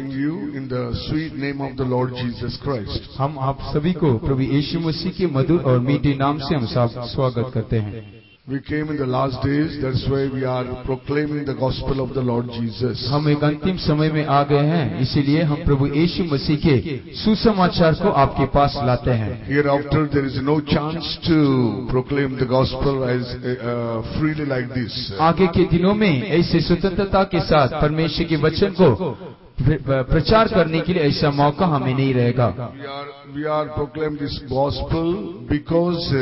greeting you in the sweet name of the Lord Jesus Christ. हम आप सभी को प्रभु यीशु मसीह के मधुर और मीठे नाम से हम सब स्वागत करते हैं। We came in the last days, that's why we are proclaiming the gospel of the Lord Jesus. हम एक अंतिम समय में आ गए हैं, इसीलिए हम प्रभु यीशु मसीह के सुसमाचार को आपके पास लाते हैं। Hereafter there is no chance to proclaim the gospel as freely like this. आगे के दिनों में ऐसे स्वतंत्रता के साथ परमेश्वर के वचन को प्रचार करने के लिए ऐसा मौका हमें नहीं रहेगा। We are proclaiming this gospel because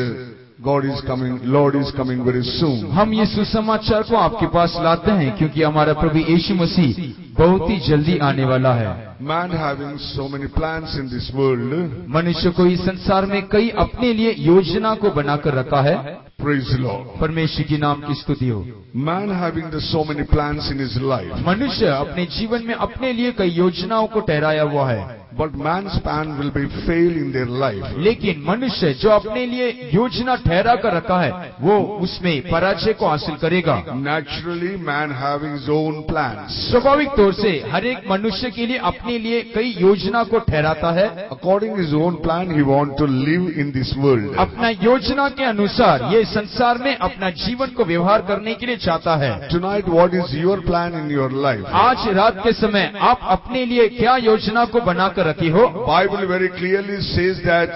God is coming, Lord is coming very soon. हम ये सुसमाचार को आपके पास लाते हैं क्योंकि हमारा प्रभु यीशु मसीह बहुत ही जल्दी आने वाला है। Man having so many plans in this world. मनुष्य को इस संसार में कई अपने लिए योजना को बनाकर रखा है। Praise the Lord. परमेश्वर की नाम की स्तुति हो। Man having the so many plans in his life. मनुष्य अपने जीवन में अपने लिए कई योजनाओं को ठहराया हुआ है। But man's plan will be fail in their life. लेकिन मनुष्य जो अपने लिए योजना ठहरा कर रखा है वो उसमें पराजय को हासिल करेगा। Naturally, man having his own plans. स्वाभाविक तौर से हर एक मनुष्य के लिए अपने लिए कई योजना को ठहराता है। According to his own plan, he want to live in this world. अपना योजना के अनुसार ये संसार में अपना जीवन को व्यवहार करने के लिए चाहता है। Tonight, what is your plan in your life? आज रात के समय आप अपने लिए क्या योजना को बनाकर रखी हो? Bible very clearly says that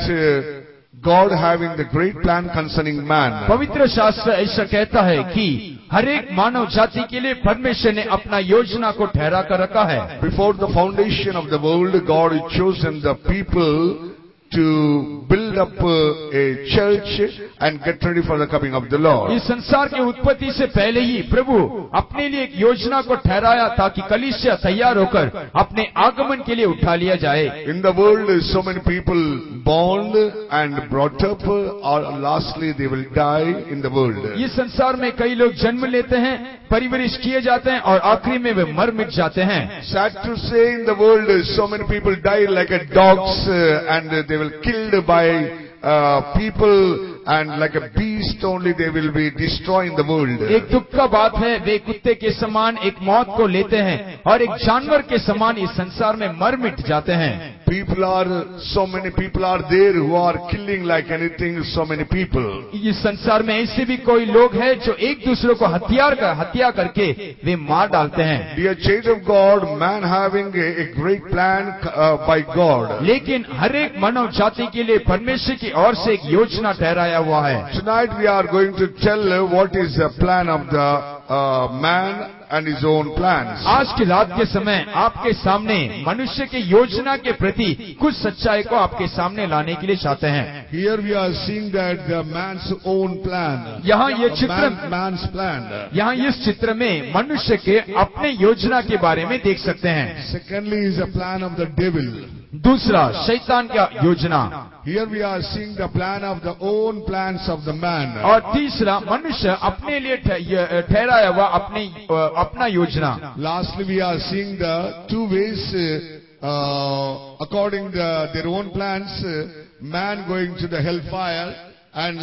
God having the great plan concerning man. पवित्र शास्त्र ऐसा कहता है कि हर एक मानव जाति के लिए परमेश्वर ने अपना योजना को ठहरा कर रखा है। Before the foundation of the world, God had chosen the people to build up a church and get ready for the coming of the Lord. इस संसार की उत्पत्ति से पहले ही प्रभु अपने लिए एक योजना को ठहराया ताकि कलीसिया तैयार होकर अपने आगमन के लिए उठा लिया जाए। In the world, so many people born and brought up, or lastly they will die in the world. इस संसार में कई लोग जन्म लेते हैं, परिवरिश किए जाते हैं और आखिरी में वे मर मिट जाते हैं। Sad to say, in the world, so many people die like a dogs, and they will killed by people, and like a beast only they will be destroying the world. एक दुख का बात है, वे कुत्ते के समान एक मौत को लेते हैं और एक जानवर के समान इस संसार में मर मिट जाते हैं। So many people are there who are killing like anything, so many people. इस संसार में ऐसे भी कोई लोग हैं जो एक दूसरे को हत्या करके वे मार डालते हैं। Dear child of God, man having a great plan by God. लेकिन हर एक मानव जाति के लिए परमेश्वर की ओर से एक योजना ठहराया हुआ है। Tonight we are going to tell what is the plan of the man and his own plans. आज की रात के समय आपके सामने मनुष्य के योजना के प्रति कुछ सच्चाई को आपके सामने लाने के लिए चाहते हैं। Here we are seeing that the man's own plan. यहाँ ये चित्र man's plan. यहाँ इस चित्र में मनुष्य के अपने योजना के बारे में देख सकते हैं। Secondly is a plan of the devil. दूसरा शैतान का योजना। Here we are seeing the plan of the own plans of the man. और तीसरा मनुष्य अपने लिए ठहराया हुआ अपना योजना। Lastly we are seeing the two ways according to their own plans, man going to the hellfire, and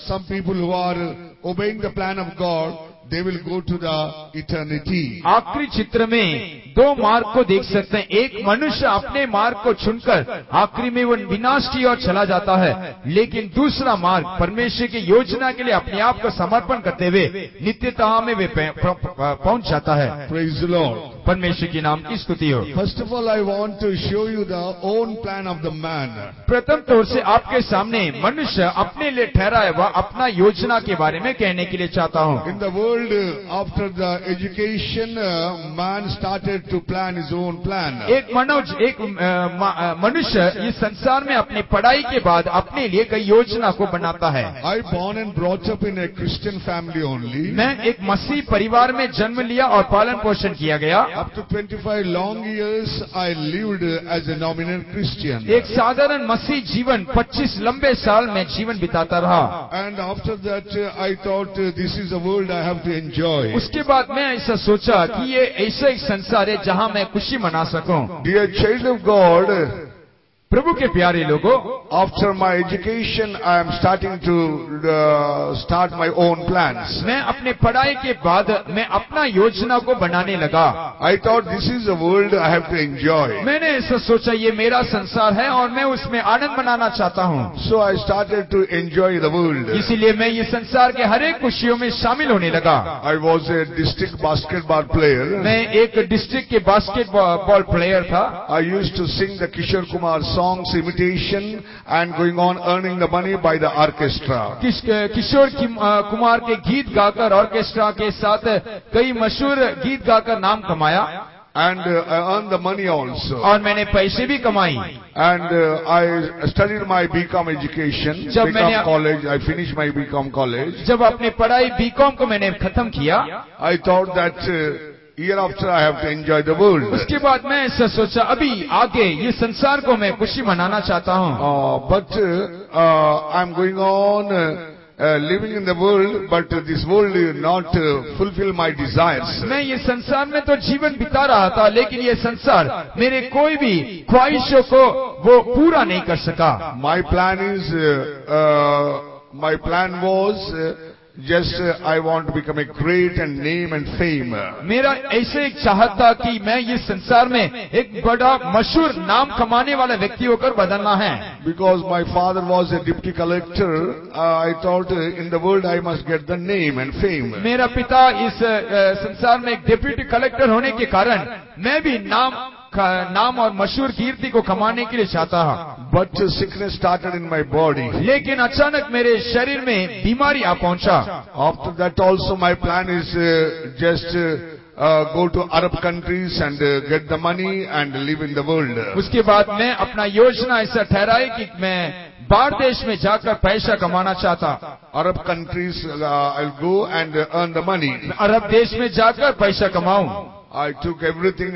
some people who are obeying the plan of God, they will go to the eternity. आखिरी चित्र में दो मार्ग को देख सकते हैं। एक मनुष्य अपने मार्ग को चुनकर आखिरी में वो विनाश की ओर चला जाता है, लेकिन दूसरा मार्ग परमेश्वर की योजना के लिए अपने आप को समर्पण करते हुए नित्यता में वे पहुंच जाता है। Praise the Lord. परमेश्वर की नाम की स्तुति हो। First of all, I want to show you the own plan of the man. प्रथम तौर से आपके सामने मनुष्य अपने लिए ठहराया हुआ अपना योजना के बारे में कहने के लिए चाहता हूँ। In the world, after the education, man started to plan his own plan. एक मनुष्य इस संसार में अपनी पढ़ाई के बाद अपने लिए कई योजना को बनाता है। I born and brought up in a Christian family only. मैं एक मसीह परिवार में जन्म लिया और पालन पोषण किया गया। Up to 25 long years, I lived as a nominal Christian. एक साधारण मसीह जीवन 25 लंबे साल में जीवन बिताता रहा। And after that, I thought this is a world I have to enjoy. उसके बाद मैं ऐसा सोचा कि ये ऐसा एक संसार है जहाँ मैं खुशी मना सकूं। Dear child of God, प्रभु के प्यारे लोगों, After my education, I am starting to start my own plans. मैं अपने पढ़ाई के बाद मैं अपना योजना को बनाने लगा। I thought this is a world I have to enjoy. मैंने ऐसा सोचा ये मेरा संसार है और मैं उसमें आनंद मनाना चाहता हूँ। So I started to enjoy the world. इसीलिए मैं ये संसार के हर एक खुशियों में शामिल होने लगा। I was a district basketball player. मैं एक डिस्ट्रिक्ट के बास्केटबॉल प्लेयर था। I used to sing the Kishore Kumar songs, imitation, and going on earning the money by the orchestra. Kishore Kumar के गीत गाकर ऑर्केस्ट्रा के साथ कई मशहूर गीत गाकर नाम कमाया। And I earned the money also. और मैंने पैसे भी कमाई। And I studied my BCom education, BCom college. I finished my BCom college. जब अपनी पढ़ाई बीकॉम को मैंने खत्म किया, I thought that year after I have to enjoy the world. उसके बाद मैं ऐसा सोचा अभी आगे ये संसार को मैं खुशी मनाना चाहता हूँ। But I'm going on living in the world, but this world will not fulfill my desires. मैं ये संसार में तो जीवन बिता रहा था, लेकिन ये संसार मेरे कोई भी ख्वाहिशों को वो पूरा नहीं कर सका। My plan was just I want to become a great and name and fame. मेरा ऐसे एक चाहत था कि मैं ये संसार में एक बड़ा मशहूर नाम कमाने वाला व्यक्ति होकर बदलना है। Because my father was a deputy collector, I thought in the world I must get the name and fame. मेरा पिता इस संसार में एक डिप्टी कलेक्टर होने के कारण मैं भी नाम और मशहूर कीर्ति को कमाने के लिए चाहता था। But sickness started in my body. लेकिन अचानक मेरे शरीर में बीमारी आ पहुंचा। After that also my plan is just go to Arab countries and get the money and live in the world. उसके बाद मैं अपना योजना ऐसा ठहराई कि मैं बाहर देश में जाकर पैसा कमाना चाहता। Arab countries I'll go and earn the money. अरब देश में जाकर पैसा कमाऊं। I took everything,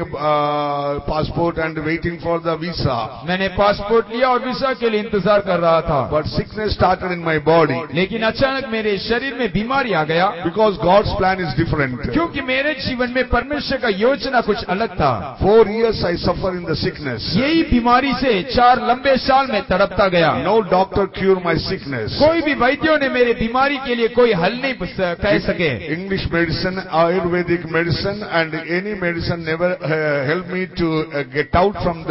passport and waiting for the visa. मैंने पासपोर्ट लिया और वीजा के लिए इंतजार कर रहा था। But sickness started in my body. लेकिन अचानक मेरे शरीर में बीमारी आ गया। Because God's plan is different. क्योंकि मेरे जीवन में परमेश्वर का योजना कुछ अलग था। 4 years I suffer in the sickness. यही बीमारी से 4 लंबे साल में तड़पता गया। No doctor cure my sickness. कोई भी वैद्यों ने मेरे बीमारी के लिए कोई हल नहीं कह सके। English medicine, Ayurvedic medicine and any medicine never helped me to get out from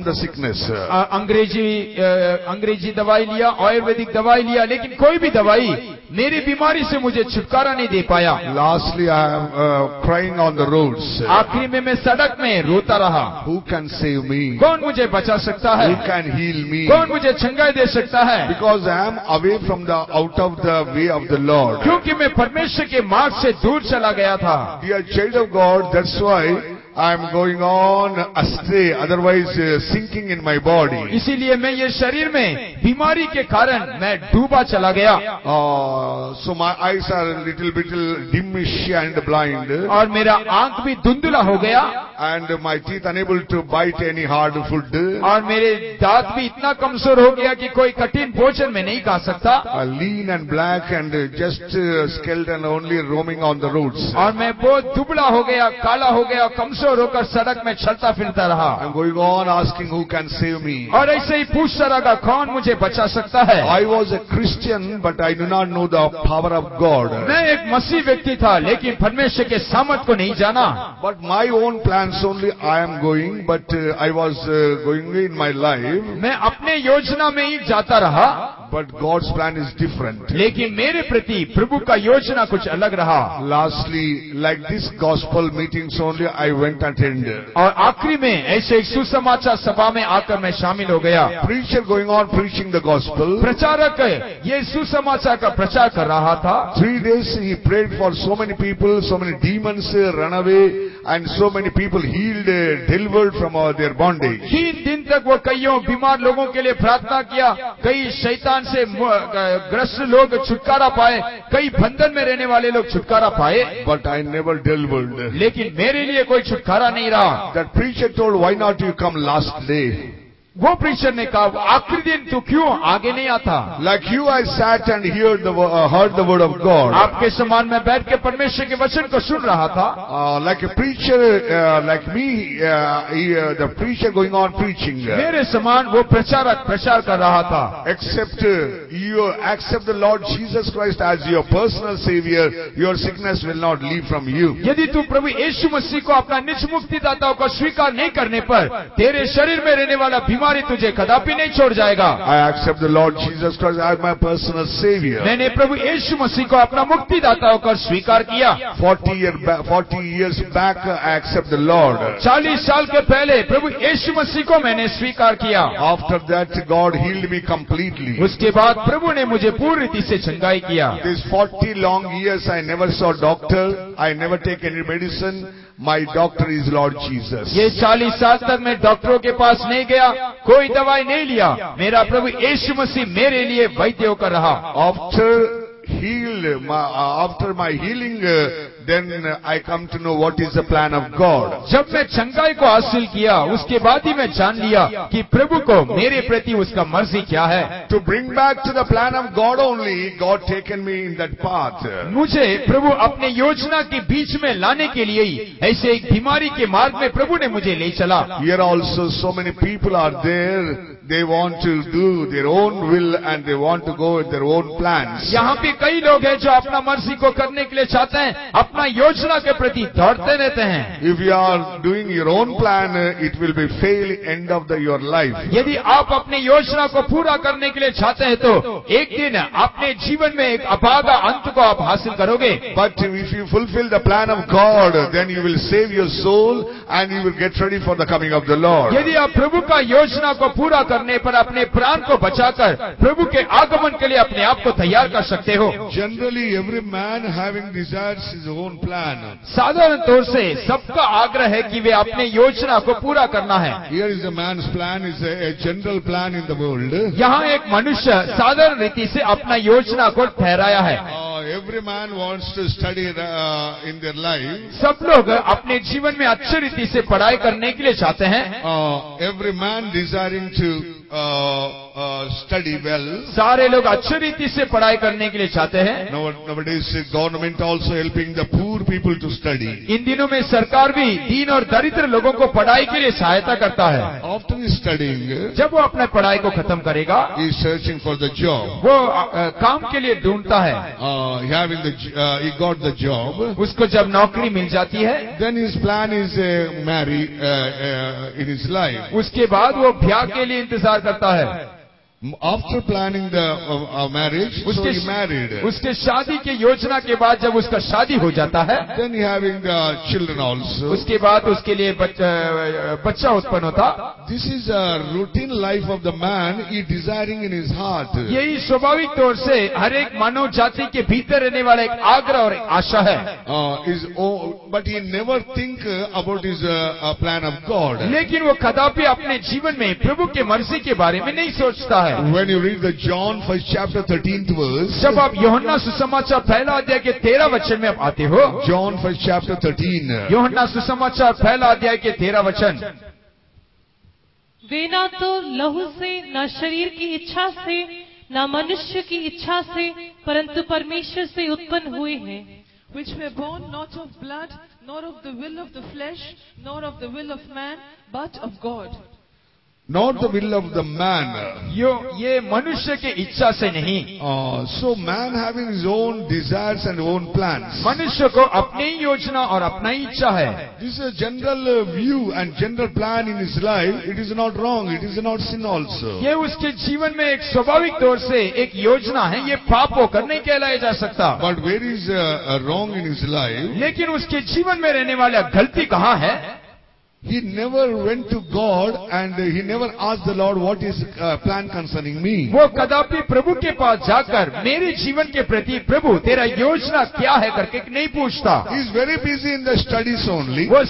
the sickness. अंग्रेजी दवाई लिया, आयुर्वेदिक दवाई लिया, लेकिन कोई भी दवाई मेरी बीमारी से मुझे छुटकारा नहीं दे पाया। Lastly I am crying on the roads. आखिरी में मैं सड़क में रोता रहा। Who can save me? कौन मुझे बचा सकता है? Who can heal me? कौन मुझे चंगाई दे सकता है? Because I am away from the out of the way of the Lord. क्योंकि मैं परमेश्वर के मार्ग से दूर चला गया था। Dear child of God, that's why I am going on astray, otherwise sinking in my body. इसीलिए मैं ये शरीर में बीमारी के कारण मैं डूबा चला गया। So my eyes are a little bit dimmish and blind. और मेरा आंख भी धुंधला हो गया। And my teeth unable to bite any hard food. और मेरे दांत भी इतना कमजोर हो गया कि कोई कठिन भोजन में नहीं खा सकता। Lean and black and just skeleton only roaming on the roads. और मैं बहुत दुबला हो गया, काला हो गया, कमजोर होकर सड़क में चलता फिरता रहा। I'm going on asking who can save me. और ऐसे ही पूछता रहा कौन मुझे बचा सकता है। I was a Christian but I do not know the power of God. मैं एक मसीह व्यक्ति था, लेकिन परमेश्वर के सामर्थ को नहीं जाना। But my own plans only I am going, but I was going in my life. मैं अपने योजना में ही जाता रहा। But God's plan is different. लेकिन मेरे प्रति प्रभु का योजना कुछ अलग रहा। Lastly, like this gospel meetings only I went attend. और आखिरी में ऐसे एक सुसमाचार सभा में आकर मैं शामिल हो गया। Preacher going on preaching the gospel. प्रचारक ये सुसमाचार का प्रचार कर रहा था। 3 days he prayed for so many people, so many demons run away, and so many people healed, delivered from their bondage. 3 दिन तक वो कईयों बीमार लोगों के लिए प्रार्थना किया, कई शैतान से ग्रस्त लोग छुटकारा पाए, कई बंधन में रहने वाले लोग छुटकारा पाए। But I never delivered. लेकिन मेरे लिए कोई छुटकारा नहीं रहा। That preacher told, why not you come last day? वो प्रीचर ने कहा, आखिरी दिन तू क्यों आगे नहीं आता? Like you, I sat and heard the word of God. आपके समान मैं बैठ के परमेश्वर के वचन को सुन रहा था. Like a preacher, like me, the preacher going on preaching. मेरे समान वो प्रचारक प्रचार कर रहा था. Except you accept the Lord Jesus Christ as your personal Savior, your sickness will not leave from you. यदि तू प्रभु यीशु मसीह को अपना निज मुक्तिदाता को स्वीकार नहीं करने पर तेरे शरीर में रहने वाला बीमारी तुझे कदापि नहीं छोड़ जाएगा. I accept the Lord Jesus Christ as my personal Savior. मैंने प्रभु यीशु मसीह को अपना मुक्तिदाता होकर स्वीकार किया. 40 years back, I accept the Lord. 40 साल के पहले प्रभु यीशु मसीह को मैंने स्वीकार किया. After that, God healed me completely. उसके बाद प्रभु ने मुझे पूरी रीति से चंगाई किया. These 40 long years, I never saw doctor. I never take any medicine. My doctor is Lord Jesus. ये 40 साल तक मैं डॉक्टरों के पास नहीं गया, कोई दवाई नहीं लिया. मेरा प्रभु यीशु मसीह मेरे लिए वैद्य होकर रहा. After my healing, then I come to know what is the plan of God. जब मैं चंगाई को हासिल किया, उसके बाद ही मैं जान लिया कि प्रभु को मेरे प्रति उसका मर्जी क्या है. To bring back to the plan of God only, God taken me in that path. मुझे प्रभु अपने योजना के बीच में लाने के लिए ही ऐसे एक बीमारी के मार्ग में प्रभु ने मुझे ले चला. Here also so many people are there. They want to do their own will and they want to go with their own plans. यहाँ पे कई लोग हैं जो अपना मर्जी को करने के लिए चाहते हैं, अपना योजना के प्रति दौड़ते रहते हैं. If you are doing your own plan, it will be fail end of your life. यदि आप अपनी योजना को पूरा करने के लिए चाहते हैं तो एक दिन अपने जीवन में एक अभागा अंत को आप हासिल करोगे. But if you fulfill the plan of God, then you will save your soul and you will get ready for the coming of the Lord. यदि आप प्रभु का योजना को पूरा करने पर अपने प्राण को बचाकर प्रभु के आगमन के लिए अपने आप को तैयार कर सकते हो. Generally, every man having desires his own plan. साधारण तौर से सबका आग्रह है कि वे अपने योजना को पूरा करना है. Here is a man's plan, is a general plan in the world. यहाँ एक मनुष्य साधारण रीति से अपना योजना को ठहराया है. Every man wants to study in their life. सब लोग अपने जीवन में अच्छी रीति से पढ़ाई करने के लिए चाहते हैं. Every man desiring to study well. सारे लोग अच्छी रीति से पढ़ाई करने के लिए चाहते हैं. Nowadays, government also helping the poor people to study. इन दिनों में सरकार भी दीन और दरिद्र लोगों को पढ़ाई के लिए सहायता करता है. After studying, जब वो अपने पढ़ाई को खत्म करेगा, he is searching for the job. वो काम के लिए ढूंढता है. He got the job. उसको जब नौकरी मिल जाती है, then his plan is marry in his life. उसके बाद वो ब्याह के लिए इंतजार करता है. After planning the marriage, so he married. उसके शादी के योजना के बाद जब उसका शादी हो जाता है, then he having the children also. उसके बाद उसके लिए बच्चा उत्पन्न होता. This is a routine life of the man. He desiring in his heart. यही स्वाभाविक तौर से हर एक मानव जाति के भीतर रहने वाला एक आग्रह और एक आशा है. But he never think about his plan of God. लेकिन वो कदापि अपने जीवन में प्रभु के मर्जी के बारे में नहीं सोचता है. When you read the John 1 chapter 13th verse, जब आप यूहन्ना सुसमाचार पहला अध्याय के 13 वचन में आप आते हो, John 1 chapter 13, यूहन्ना सुसमाचार पहला अध्याय के 13 वचन. वे ना तो लहू से, न शरीर की इच्छा से, न मनुष्य की इच्छा से, परंतु परमेश्वर से उत्पन्न हुए हैं. Which were born not of blood, nor of the will of the flesh, nor of the will of man, but of God. Not the will of the man. ये मनुष्य की इच्छा से नहीं. So man having his own desires and own plans. मनुष्य को अपनी योजना और अपना इच्छा है. This is a general view and general plan in his life. It is not wrong. It is not sin also. ये उसके जीवन में एक स्वाभाविक तौर से एक योजना है. ये पाप होकर नहीं कहलाया जा सकता. But where is wrong in his life? लेकिन उसके जीवन में रहने वाला गलती कहाँ है? He never went to God and he never asked the Lord what is plan concerning me. वो कदापि प्रभु के पास जाकर मेरे जीवन के प्रति प्रभु तेरा योजना क्या है करके नहीं पूछता. He is very busy in the studies only. वो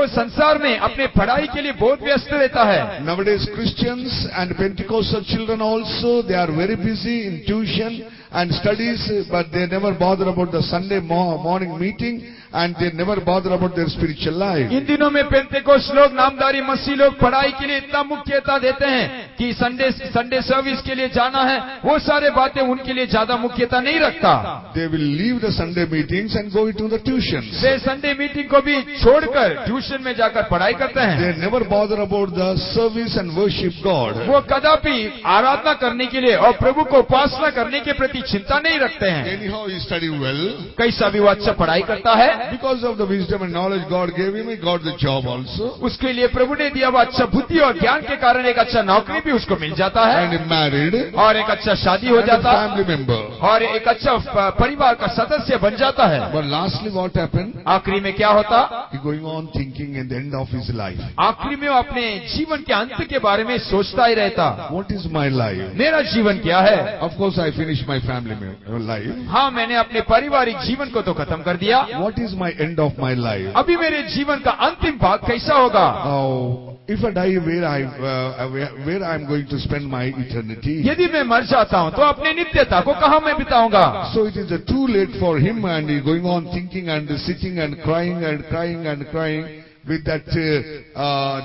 संसार में अपने पढ़ाई के लिए बहुत व्यस्त रहता है. Nowadays Christians and Pentecostal children also, they are very busy in tuition and studies, but they never bother about the Sunday morning meeting and they never bother about their spiritual life. इन दिनों में पेंतेकोस्त लोग, नामधारी मसीह लोग पढ़ाई के लिए इतना मुख्यता देते हैं कि संडे सर्विस के लिए जाना है, वो सारे बातें उनके लिए ज्यादा मुख्यता नहीं रखता। They will leave the Sunday meetings and go into the tuitions. Way Sunday meeting को भी छोड़कर ट्यूशन में जाकर पढ़ाई करते हैं। They never bother about the service and worship God. वो कदापि आराधना करने के लिए और प्रभु को उपासना करने के प्रति चिंता नहीं रखते हैं। Anyhow, he studied well. कैसा भी वो अच्छा पढ़ाई करता है, Because of the wisdom and knowledge God gave him, he got the job also. उसके लिए प्रभु ने दिया हुआ अच्छा बुद्धि और ज्ञान के कारण एक अच्छा नौकरी भी उसको मिल जाता है, And he married. और एक अच्छा शादी हो And a जाता है, family member. और एक अच्छा परिवार का सदस्य बन जाता है। But lastly what happened? आखिरी में क्या होता? He going on thinking in the end of his life. आखिरी में वो अपने जीवन के अंत के बारे में सोचता ही रहता, What is my life? मेरा जीवन क्या है? Of course I finished my family life. हाँ, मैंने अपने पारिवारिक जीवन को तो खत्म कर दिया, What is my end of my life? अभी मेरे जीवन का अंतिम भाग कैसा होगा? Oh, if I die, where I am going to spend my eternity? यदि मैं मर जाता हूँ तो अपनी नित्यता को कहाँ मैं बिताऊंगा? So it is too late for him, and he going on thinking and sitting and crying and crying and crying. With that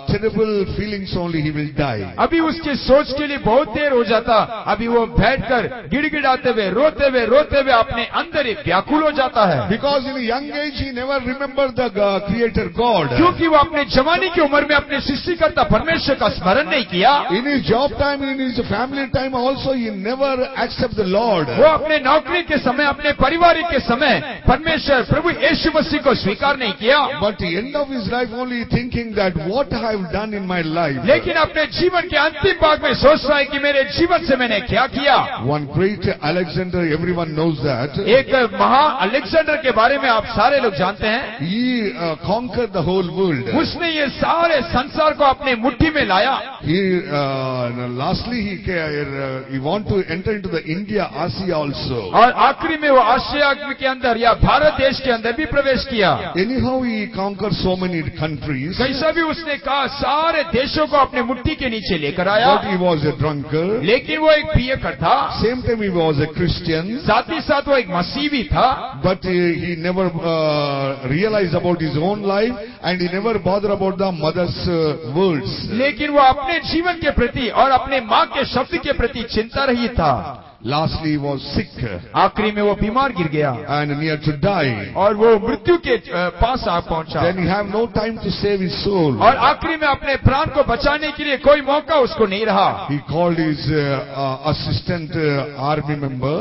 terrible feelings only he will die. अभी उसके सोच के लिए बहुत देर हो जाता, अभी वो बैठकर गिड़गिड़ाते हुए रोते हुए अपने अंदर ही व्याकुल हो जाता है। Because in a young age he never remembered the Creator God. क्योंकि वो अपने जवानी की उम्र में अपने सृष्टिकर्ता परमेश्वर का स्मरण नहीं किया। In his job time, in his family time also, he never accept the Lord. वो अपने नौकरी के समय, अपने पारिवारिक के समय परमेश्वर प्रभु यीशु मसीह को स्वीकार नहीं किया। But the end of his life only thinking that what I have done in my life. लेकिन अपने जीवन के अंतिम भाग में सोच रहा है कि मेरे जीवन से मैंने क्या किया। One great Alexander, everyone knows that. एक महा अलेक्जेंडर के बारे में आप सारे लोग जानते हैं। He conquered the whole world. उसने ये सारे संसार को अपने मुट्ठी में लाया। Lastly he want to enter into the India, Asia also. और आखिरी में वो आशिया के अंदर या भारत देश के अंदर भी प्रवेश किया। Anyhow he conquered so many countries. कैसा भी उसने कहा सारे देशों को अपने मुट्ठी के नीचे लेकर आया। But he was a drunkard. लेकिन वो एक पियकर था। Same time he was a Christian. साथ ही साथ वो एक मसीही था। But he never realized about his own life, and he never bothered about the mother's words. लेकिन वो अपने जीवन के प्रति और अपने माँ के शब्द के प्रति चिंता रहित था। Lastly he was sick. आखिरी में वो बीमार गिर गया And near to die. और वो मृत्यु के पास आ पहुंचा। Then he have no time to save his soul. और आखिरी में अपने प्राण को बचाने के लिए कोई मौका उसको नहीं रहा। He called his assistant army member.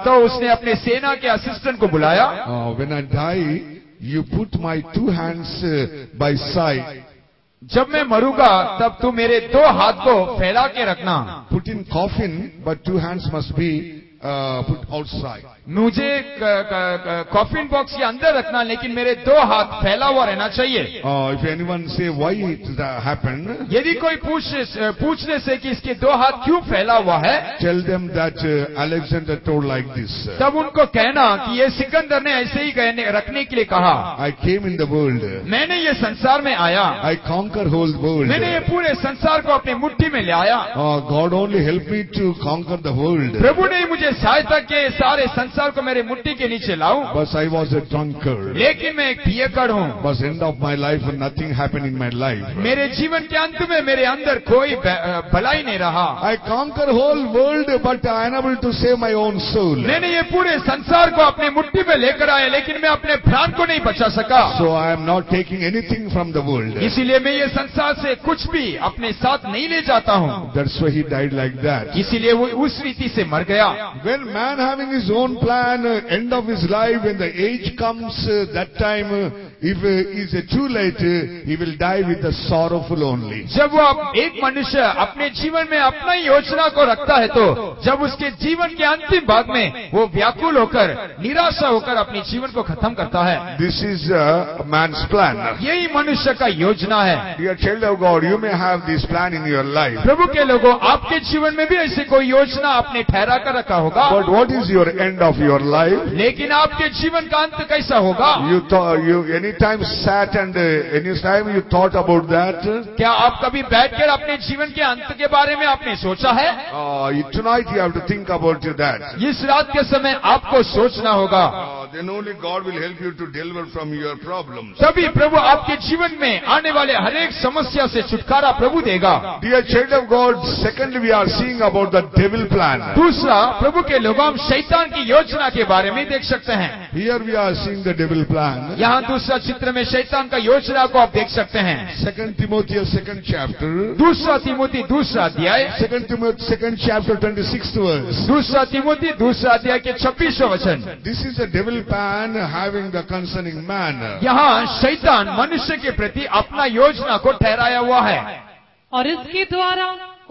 तो उसने अपने सेना के असिस्टेंट को बुलाया। When I die, you put my two hands by side. जब मैं मरूंगा तब तू मेरे दो हाथ को फैला के रखना। Put in coffin, but two hands must be put outside. मुझे कॉफिन बॉक्स के अंदर रखना, लेकिन मेरे दो हाथ फैला हुआ रहना चाहिए। If anyone say why it happened, यदि कोई पूछने से कि इसके दो हाथ क्यों फैला हुआ है, tell them that Alexander told like this. तब उनको कहना कि ये सिकंदर ने ऐसे ही रखने के लिए कहा। I came in the world. मैंने ये संसार में आया। I conquer whole world. मैंने ये पूरे संसार को अपने मुट्ठी में ले आया। God only helped me to conquer the world. प्रभु ने मुझे सहायता के सारे संसार को मेरे मुट्ठी के नीचे लाऊं। But I was a drunkard. लेकिन मैं एक पियकर हूँ। But end of my life nothing happened in my life. मेरे जीवन के अंत में मेरे अंदर कोई भलाई नहीं रहा। I conquer whole world, but I am unable to save my own soul. मैंने ये पूरे संसार को अपने मुट्ठी में लेकर आया, लेकिन मैं अपने प्राण को नहीं बचा सका। So I am not taking anything from the world. इसीलिए मैं ये संसार से कुछ भी अपने साथ नहीं ले जाता हूँ। That's why he died like that. इसीलिए वो उस रीति से मर गया। When man having his own plan, end of his life, when the age comes, that time, if it is too late, he will die with the sorrowful only. जब वो एक मनुष्य अपने जीवन में अपना योजना को रखता है, तो जब उसके जीवन के अंतिम भाग में वो व्याकुल होकर निराशा होकर अपने जीवन को खत्म करता है। This is man's plan. यही मनुष्य का योजना है। Dear child of God, you may have this plan in your life. प्रभु के लोगों, आपके जीवन में भी ऐसी कोई योजना आपने ठहरा कर रखा होगा। But what is your end of your life? लेकिन आपके जीवन का अंत कैसा होगा? You anytime sat and anytime you thought about that? क्या आप कभी बैठकर अपने जीवन के अंत के बारे में आपने सोचा है? Tonight you have to think about that. इस रात के समय आपको सोचना होगा। then only God will help you to deliver from your problems. तभी प्रभु आपके जीवन में आने वाले हर एक समस्या से छुटकारा प्रभु देगा। Dear child of God, secondly we are seeing about the devil plan. दूसरा, प्रभु के लोग हम शैतान की योजना के बारे में देख सकते हैं। Here we are seeing the devil plan. यहाँ दूसरा चित्र में शैतान का योजना को आप देख सकते हैं। 2 Timothy 2nd chapter. दूसरा तिमोथी दूसरा अध्याय, 2 Timothy 2nd chapter 26th verse. दूसरा तिमोथी दूसरा अध्याय के 26वां वचन। This is a devil plan having the concerning man. यहाँ शैतान मनुष्य के प्रति अपना योजना को ठहराया हुआ है और इसके द्वारा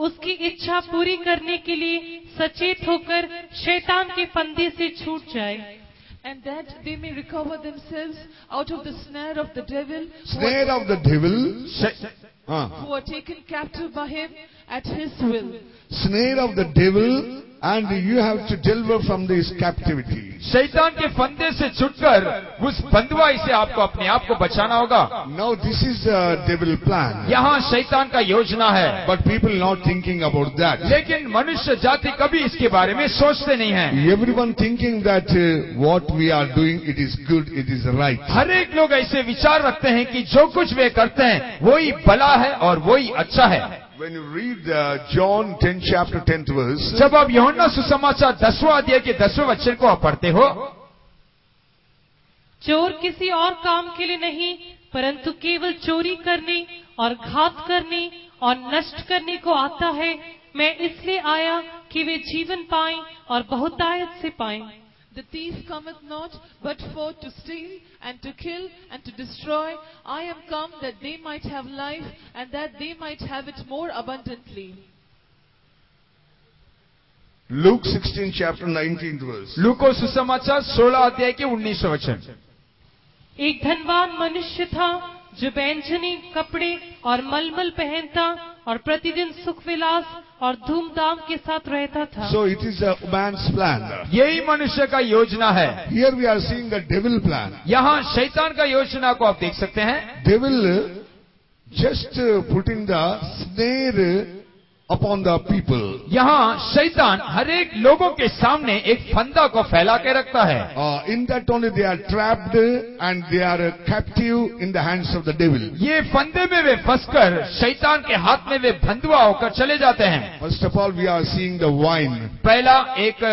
उसकी इच्छा पूरी करने के लिए सचेत होकर शैतान के फंदे से छूट जाए। And that they may recover themselves out of the snare of the devil, Snare of the devil. who are taken captive by him at his will. Snare of the devil, and you have to deliver from this captivity. शैतान के फंदे से छुटकर उस बंधुआई से आपको अपने आप को बचाना होगा। Now this is a devil plan. यहाँ शैतान का योजना है, But people not thinking about that. लेकिन मनुष्य जाति कभी इसके बारे में सोचते नहीं है। Everyone thinking that what we are doing, it is good, it is right. हर एक लोग ऐसे विचार रखते हैं कि जो कुछ वे करते हैं वही भला है और वही अच्छा है। When you read John 10 chapter 10th verse, जब आप यूहन्ना सुसमाचार 10वां अध्याय के 10वें वचन को आप पढ़ते हो, चोर किसी और काम के लिए नहीं परंतु केवल चोरी करने और घात करने और नष्ट करने को आता है। मैं इसलिए आया कि वे जीवन पाएं और बहुतायत से पाएं। The thief cometh not, but for to steal and to kill and to destroy. I am come that they might have life, and that they might have it more abundantly. Luke 16 chapter 19th verse. लूको सुसमाचार 16 अध्याय के 19वें वचन। एक धनवान मनुष्य था जो बैंजनी कपड़े और मलमल पहनता और प्रतिदिन सुख विलास और धूमधाम के साथ रहता था। So it is a man's plan. यही मनुष्य का योजना है। Here we are seeing the devil plan. यहाँ शैतान का योजना को आप देख सकते हैं। Devil just putting the snare upon the people. यहाँ शैतान हर एक लोगों के सामने एक फंदा को फैला के रखता है। In that only they are trapped and they are captive in the hands of the devil. ये फंदे में वे फंसकर शैतान के हाथ में वे बंधुआ होकर चले जाते हैं। First of all, we are seeing the wine. पहला एक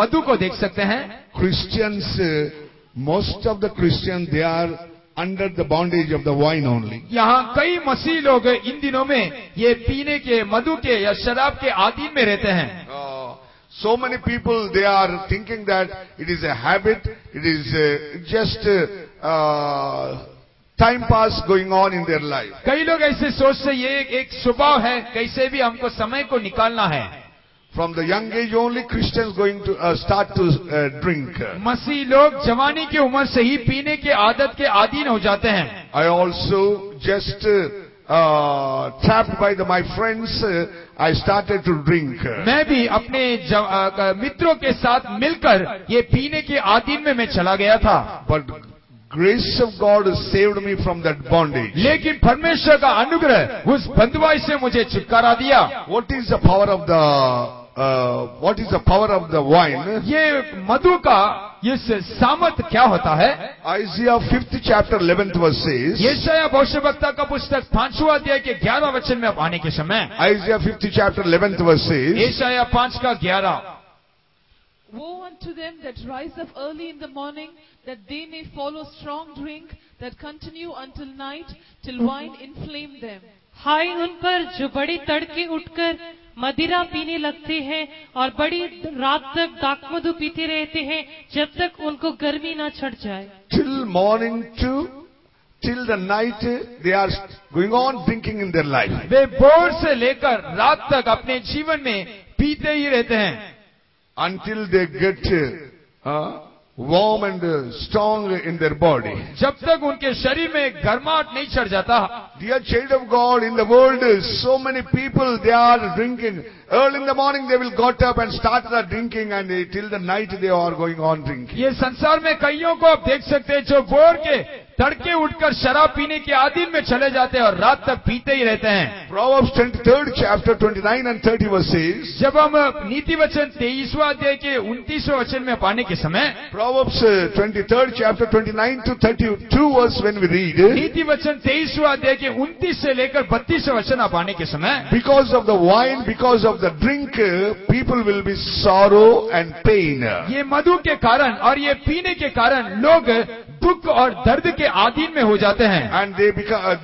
मधु को देख सकते हैं। Christians, most of the Christians, they are under the bondage of the wine only. यहाँ कई मसीह लोग इन दिनों में ये पीने के, मधु के या शराब के आदीन में रहते हैं। So many people, they are thinking that it is a habit, it is just time pass going on in their life. कई लोग ऐसे सोचते ये एक स्वभाव है, कैसे भी हमको समय को निकालना है। From the young age only, Christians going to start to drink. मसीह लोग जवानी की उम्र से ही पीने के आदत के अधीन हो जाते हैं। I also just trapped by my friends, I started to drink. मैं भी अपने मित्रों के साथ मिलकर ये पीने के अधीन में मैं चला गया था। But grace of God saved me from that bondage. लेकिन परमेश्वर का अनुग्रह उस बंधुआई से मुझे छुटकारा दिया। What is the power of the wine? ये मधु का इस सामर्थ क्या होता है? Isaiah 5th chapter 11th verse says. यशायाह भविष्यवक्ता का पुस्तक 5वां अध्याय के 11वें वचन में आने के समय Isaiah 5th chapter 11th verse says. यशायाह 5 का 11। Woe unto them that rise up early in the morning, that they may follow strong drink, that continue until night, till wine inflame them. हाय उन पर जो बड़ी तड़के उठकर मदिरा पीने लगते हैं और बड़ी रात तक दाखमधु पीते रहते हैं जब तक उनको गर्मी न चढ़ जाए। Till morning till the night, they are going on drinking in their life. वे भोर से लेकर रात तक अपने जीवन में पीते ही रहते हैं। Until they get warm and strong in their body. जब तक उनके शरीर में गर्माहट नहीं चढ़ जाता। Dear child of God, in the world, so many people, they are drinking. Early in the morning, they will got up and start the drinking, and till the night, they are going on drinking. ये संसार में कईयों को आप देख सकते हैं जो भोर के तड़के उठकर शराब पीने के आदि में चले जाते हैं और रात तक पीते ही रहते हैं। Proverbs 23rd chapter 29 and 30 verses. जब हम नीति वचन 23वां अध्याय के 29वें वचन में पाने के समय Proverbs 23rd chapter 29 to 32 verse when we read. नीति वचन 23वां अध्याय के 29 से लेकर 32वें वचन आप पाने के समय Because of the wine, because of the drink, people will be sorrow and pain. ये मधु के कारण और ये पीने के कारण लोग दुख और दर्द के अधीन में हो जाते हैं। And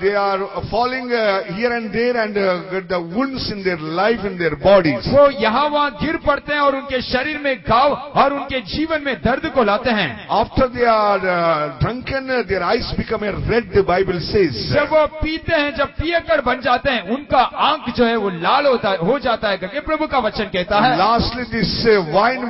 they are falling here and there and get the wounds in their life, in their bodies. वो यहाँ वहाँ गिर पड़ते हैं और उनके शरीर में घाव और उनके जीवन में दर्द को लाते हैं। After they are drunken, their eyes become a red, the Bible says. जब वो पीते हैं, जब पियकर बन जाते हैं, उनका आंख जो है वो लाल हो जाता है करके प्रभु का वचन कहता है। Lastly, this wine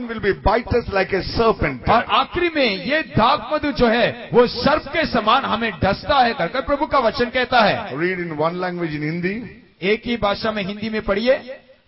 will be bite us like a serpent. और आखिरी में ये दाख मधु जो है वो सर्प के समान हमें डसता है करके प्रभु का वचन कहता है। Read in one language in Hindi. एक ही भाषा में हिंदी में पढ़िए।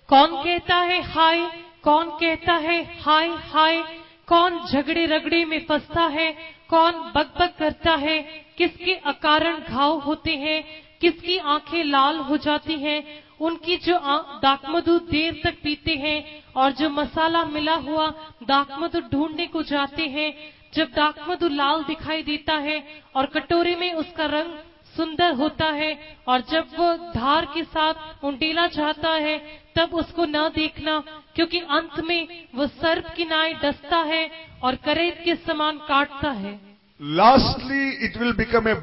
कौन कहता है हाय, कौन कहता है हाय हाय, कौन झगड़े रगड़े में फंसता है, कौन बकबक करता है, किसके अकारण घाव होते हैं, किसकी आंखें लाल हो जाती हैं, उनकी जो दाखमधु देर तक पीते हैं और जो मसाला मिला हुआ दाखमधु ढूंढने को जाते हैं। जब दाखमधु लाल दिखाई देता है और कटोरे में उसका रंग सुंदर होता है और जब वो धार के साथ उंडेला जाता है तब उसको न देखना, क्योंकि अंत में वो सर्प की नाई डसता है और करेत के समान काटता है। Lastly, it will become a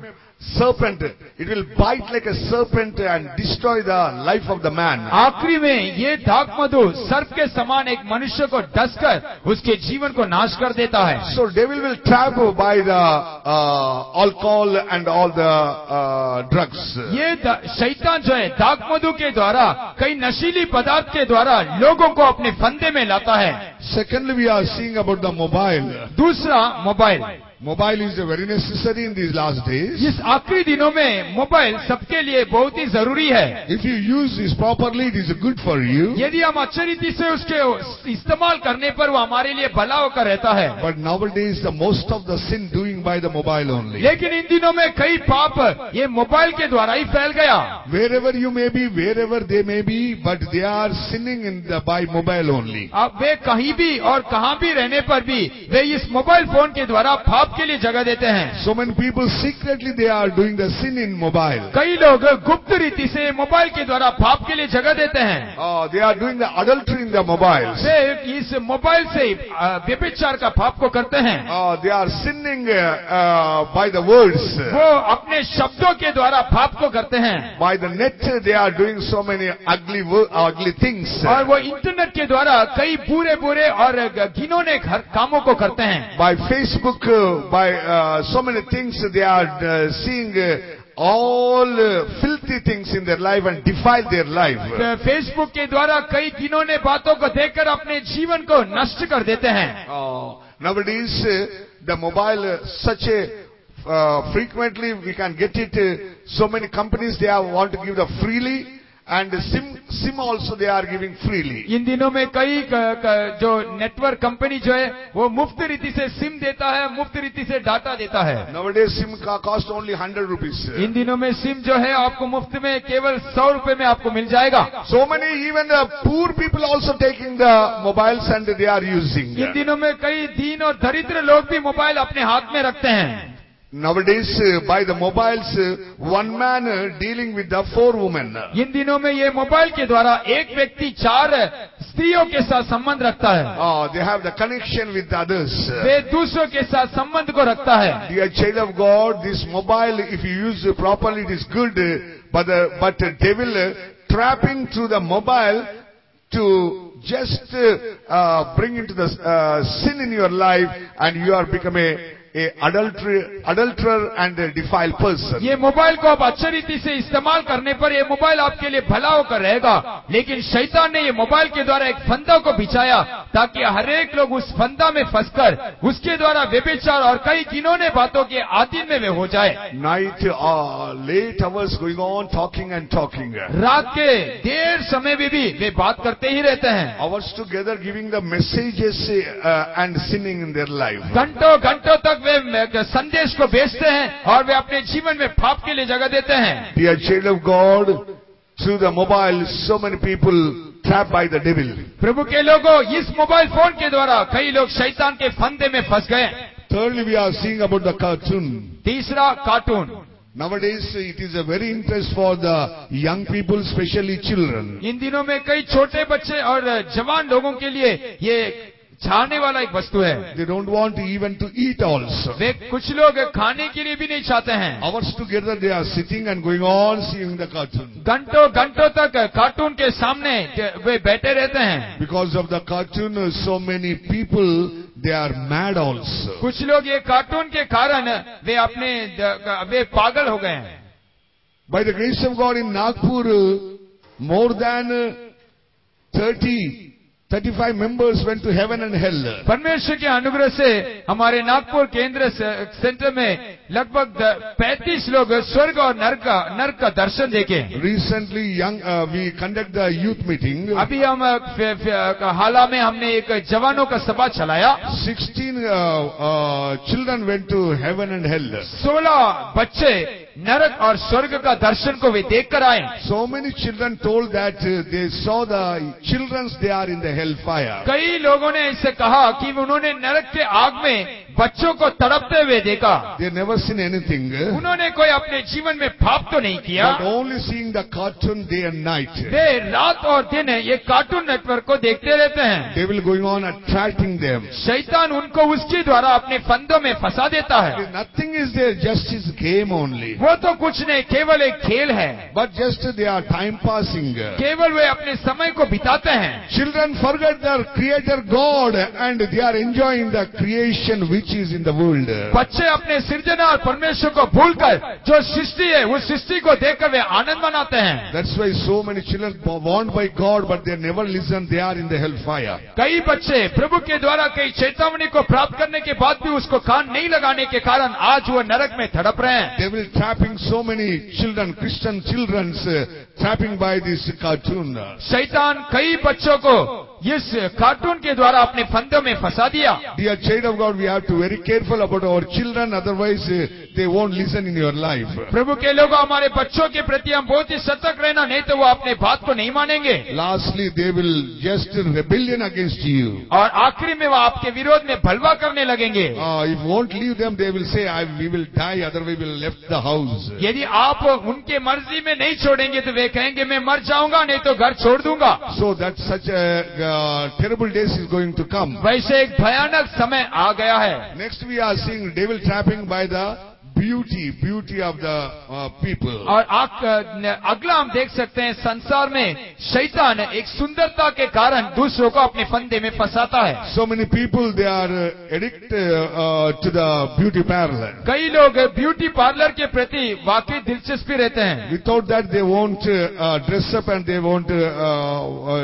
serpent. It will bite like a serpent and destroy the life of the man. आखिरी में ये दाख मधु सर्प के समान एक मनुष्य को डसकर उसके जीवन को नाश कर देता है। So devil will trap by the alcohol and all the drugs. ये शैतान जो है दाख मधु के द्वारा कई नशीली पदार्थ के द्वारा लोगों को अपने फंदे में लाता है। Secondly, we are seeing about the mobile. दूसरा mobile. Mobile is very necessary in these last days. इस आखिरी दिनों में मोबाइल सबके लिए बहुत ही जरूरी है। If you use this properly, it is good for you. यदि हम अच्छी रीति से उसके इस्तेमाल करने पर वो हमारे लिए भला होकर रहता है। But nowadays, the most of the sin doing by the mobile only. लेकिन इन दिनों में कई पाप ये मोबाइल के द्वारा ही फैल गया। Wherever you may be, wherever they may be, but they are sinning by mobile only. अब वे कहीं भी और कहाँ भी रहने पर भी वे इस मोबाइल फोन के द्वारा पाप के लिए जगह देते हैं। So many people secretly they are doing the sin in mobile. कई लोग गुप्त रीति से मोबाइल के द्वारा पाप के लिए जगह देते हैं। They are doing the adultery in the mobile. वे इस मोबाइल से व्यभिचार का पाप को करते हैं। They are sinning by the words. वो अपने शब्दों के द्वारा पाप को करते हैं। By the net they are doing so many ugly things. और वो इंटरनेट के द्वारा कई बुरे बुरे और घिनौने कामों को करते हैं। By Facebook, by so many things they are seeing all filthy things in their life and defile their life. Facebook के द्वारा कई घिनौने बातों को देखकर अपने जीवन को नष्ट कर देते हैं। Nowadays the mobile such a frequently we can get it. So many companies they want to give the freely. And SIM also they are giving freely. इन दिनों में कई जो नेटवर्क कंपनी जो है वो मुफ्त रीति से सिम देता है, मुफ्त रीति से डाटा देता है। Nowadays SIM cost only 100 rupees. इन दिनों में सिम जो है आपको मुफ्त में केवल 100 रुपए में आपको मिल जाएगा। So many even poor people also taking the mobiles and they are using. इन दिनों में कई दीन और दरिद्र लोग भी मोबाइल अपने हाथ में रखते हैं। Nowadays, by the mobiles, one man dealing with the 4 women. इन दिनों में ये मोबाइल के द्वारा एक व्यक्ति 4 स्त्रियों के साथ संबंध रखता है। They have the connection with others. वे दूसरों के साथ संबंध को रखता है। Dear child of God, this mobile, if you use it properly, it is good. But the devil trapping through the mobile to just bring into the sin in your life, and you are become a adulterer and a defiled person. ये mobile को आप अच्छी रीति से इस्तेमाल करने पर ये मोबाइल आपके लिए भला होकर रहेगा, लेकिन शैतान ने ये मोबाइल के द्वारा एक फंदा को बिछाया ताकि हर एक लोग उस फंदा में फंसकर उसके द्वारा व्यभिचार और कई घिनौने बातों के आदि में वे हो जाए। Night late hours going on talking and talking. रात के देर समय में भी वे बात करते ही रहते हैं। Hours together giving the messages and sinning in their life. घंटों घंटों तक लोग वे संदेश को बेचते हैं और वे अपने जीवन में पाप के लिए जगह देते हैं। Dear child of God, through the mobile, so many people trapped by the devil. प्रभु के लोगों, इस मोबाइल फोन के द्वारा कई लोग शैतान के फंदे में फंस गए। Thirdly, we are seeing about the cartoon. तीसरा, cartoon. Nowadays, it is a very interest for the young people, especially children. इन दिनों में कई छोटे बच्चे और जवान लोगों के लिए ये चाहने वाला एक वस्तु है। They don't want even to eat also. वे कुछ लोग खाने के लिए भी नहीं चाहते हैं। Hours together they are sitting and going on seeing the cartoon. घंटों घंटों तक कार्टून के सामने वे बैठे रहते हैं। Because of the cartoon, so many people, they are mad also. कुछ लोग ये कार्टून के कारण वे पागल हो गए हैं। By the grace of God in Nagpur, more than 35 members went to heaven and hell. परमेश्वर के अनुग्रह से हमारे नागपुर केंद्र सेंटर में लगभग 35 लोग स्वर्ग और नरक का दर्शन देखे। Recently, we conduct the youth meeting. अभी हम हाल में हमने एक जवानों का सभा चलाया। 16 children went to heaven and hell. 16 बच्चे नरक और स्वर्ग का दर्शन को वे देख कर आए। So many children told that they saw the children, they are in the hellfire. कई लोगों ने ऐसे कहा कि उन्होंने नरक के आग में बच्चों को तड़पते हुए देखा। They never seen anything. उन्होंने कोई अपने जीवन में पाप तो नहीं किया। But only seeing the cartoon day and night. वे रात और दिन ये कार्टून नेटवर्क को देखते रहते हैं। Devil going on attracting them. शैतान उनको उसके द्वारा अपने फंदों में फंसा देता है। Nothing is there, just his game only. वो तो कुछ नहीं, केवल एक खेल है। But just they are time passing. केवल वे अपने समय को बिताते हैं। Children forget their creator God and they are enjoying the creation which is in the world. बच्चे अपने सृजनहार परमेश्वर को भूलकर जो सृष्टि है उस सृष्टि को देखकर वे आनंद मनाते हैं। That's why so many children warned by God but they never listen, they are in the hellfire. कई बच्चे प्रभु के द्वारा कई चेतावनी को प्राप्त करने के बाद भी उसको कान नहीं लगाने के कारण आज वो नरक में तड़प रहे हैं। They will trapping so many children, Christian children, trapping by this cartoon. शैतान कई बच्चों को इस कार्टून के द्वारा अपने फंदों में फंसा दिया। Dear child of God, we have to very careful about our children, otherwise they won't listen in your life. प्रभु के लोगों, हमारे बच्चों के प्रति हम बहुत ही सतर्क रहना, नहीं तो वो अपने बात को नहीं मानेंगे। Lastly, they will just rebellion against you. और आखिरी में वो आपके विरोध में भलवा करने लगेंगे। If you won't leave them, they will say, we will die, otherwise we will left the house. यदि आप उनके मर्जी में नहीं छोड़ेंगे तो वे कहेंगे मैं मर जाऊंगा, नहीं तो घर छोड़ दूंगा। So that such a terrible days is going to come. वैसे एक भयानक समय आ गया है। Next we are seeing devil trapping by the beauty of the people. और अगला हम देख सकते हैं संसार में शैतान एक सुंदरता के कारण दूसरों को अपने फंदे में फंसाता है। So many people they are addicted to the beauty parlor. कई लोग ब्यूटी पार्लर के प्रति वाकई दिलचस्पी रहते हैं। Without that they won't dress up and they won't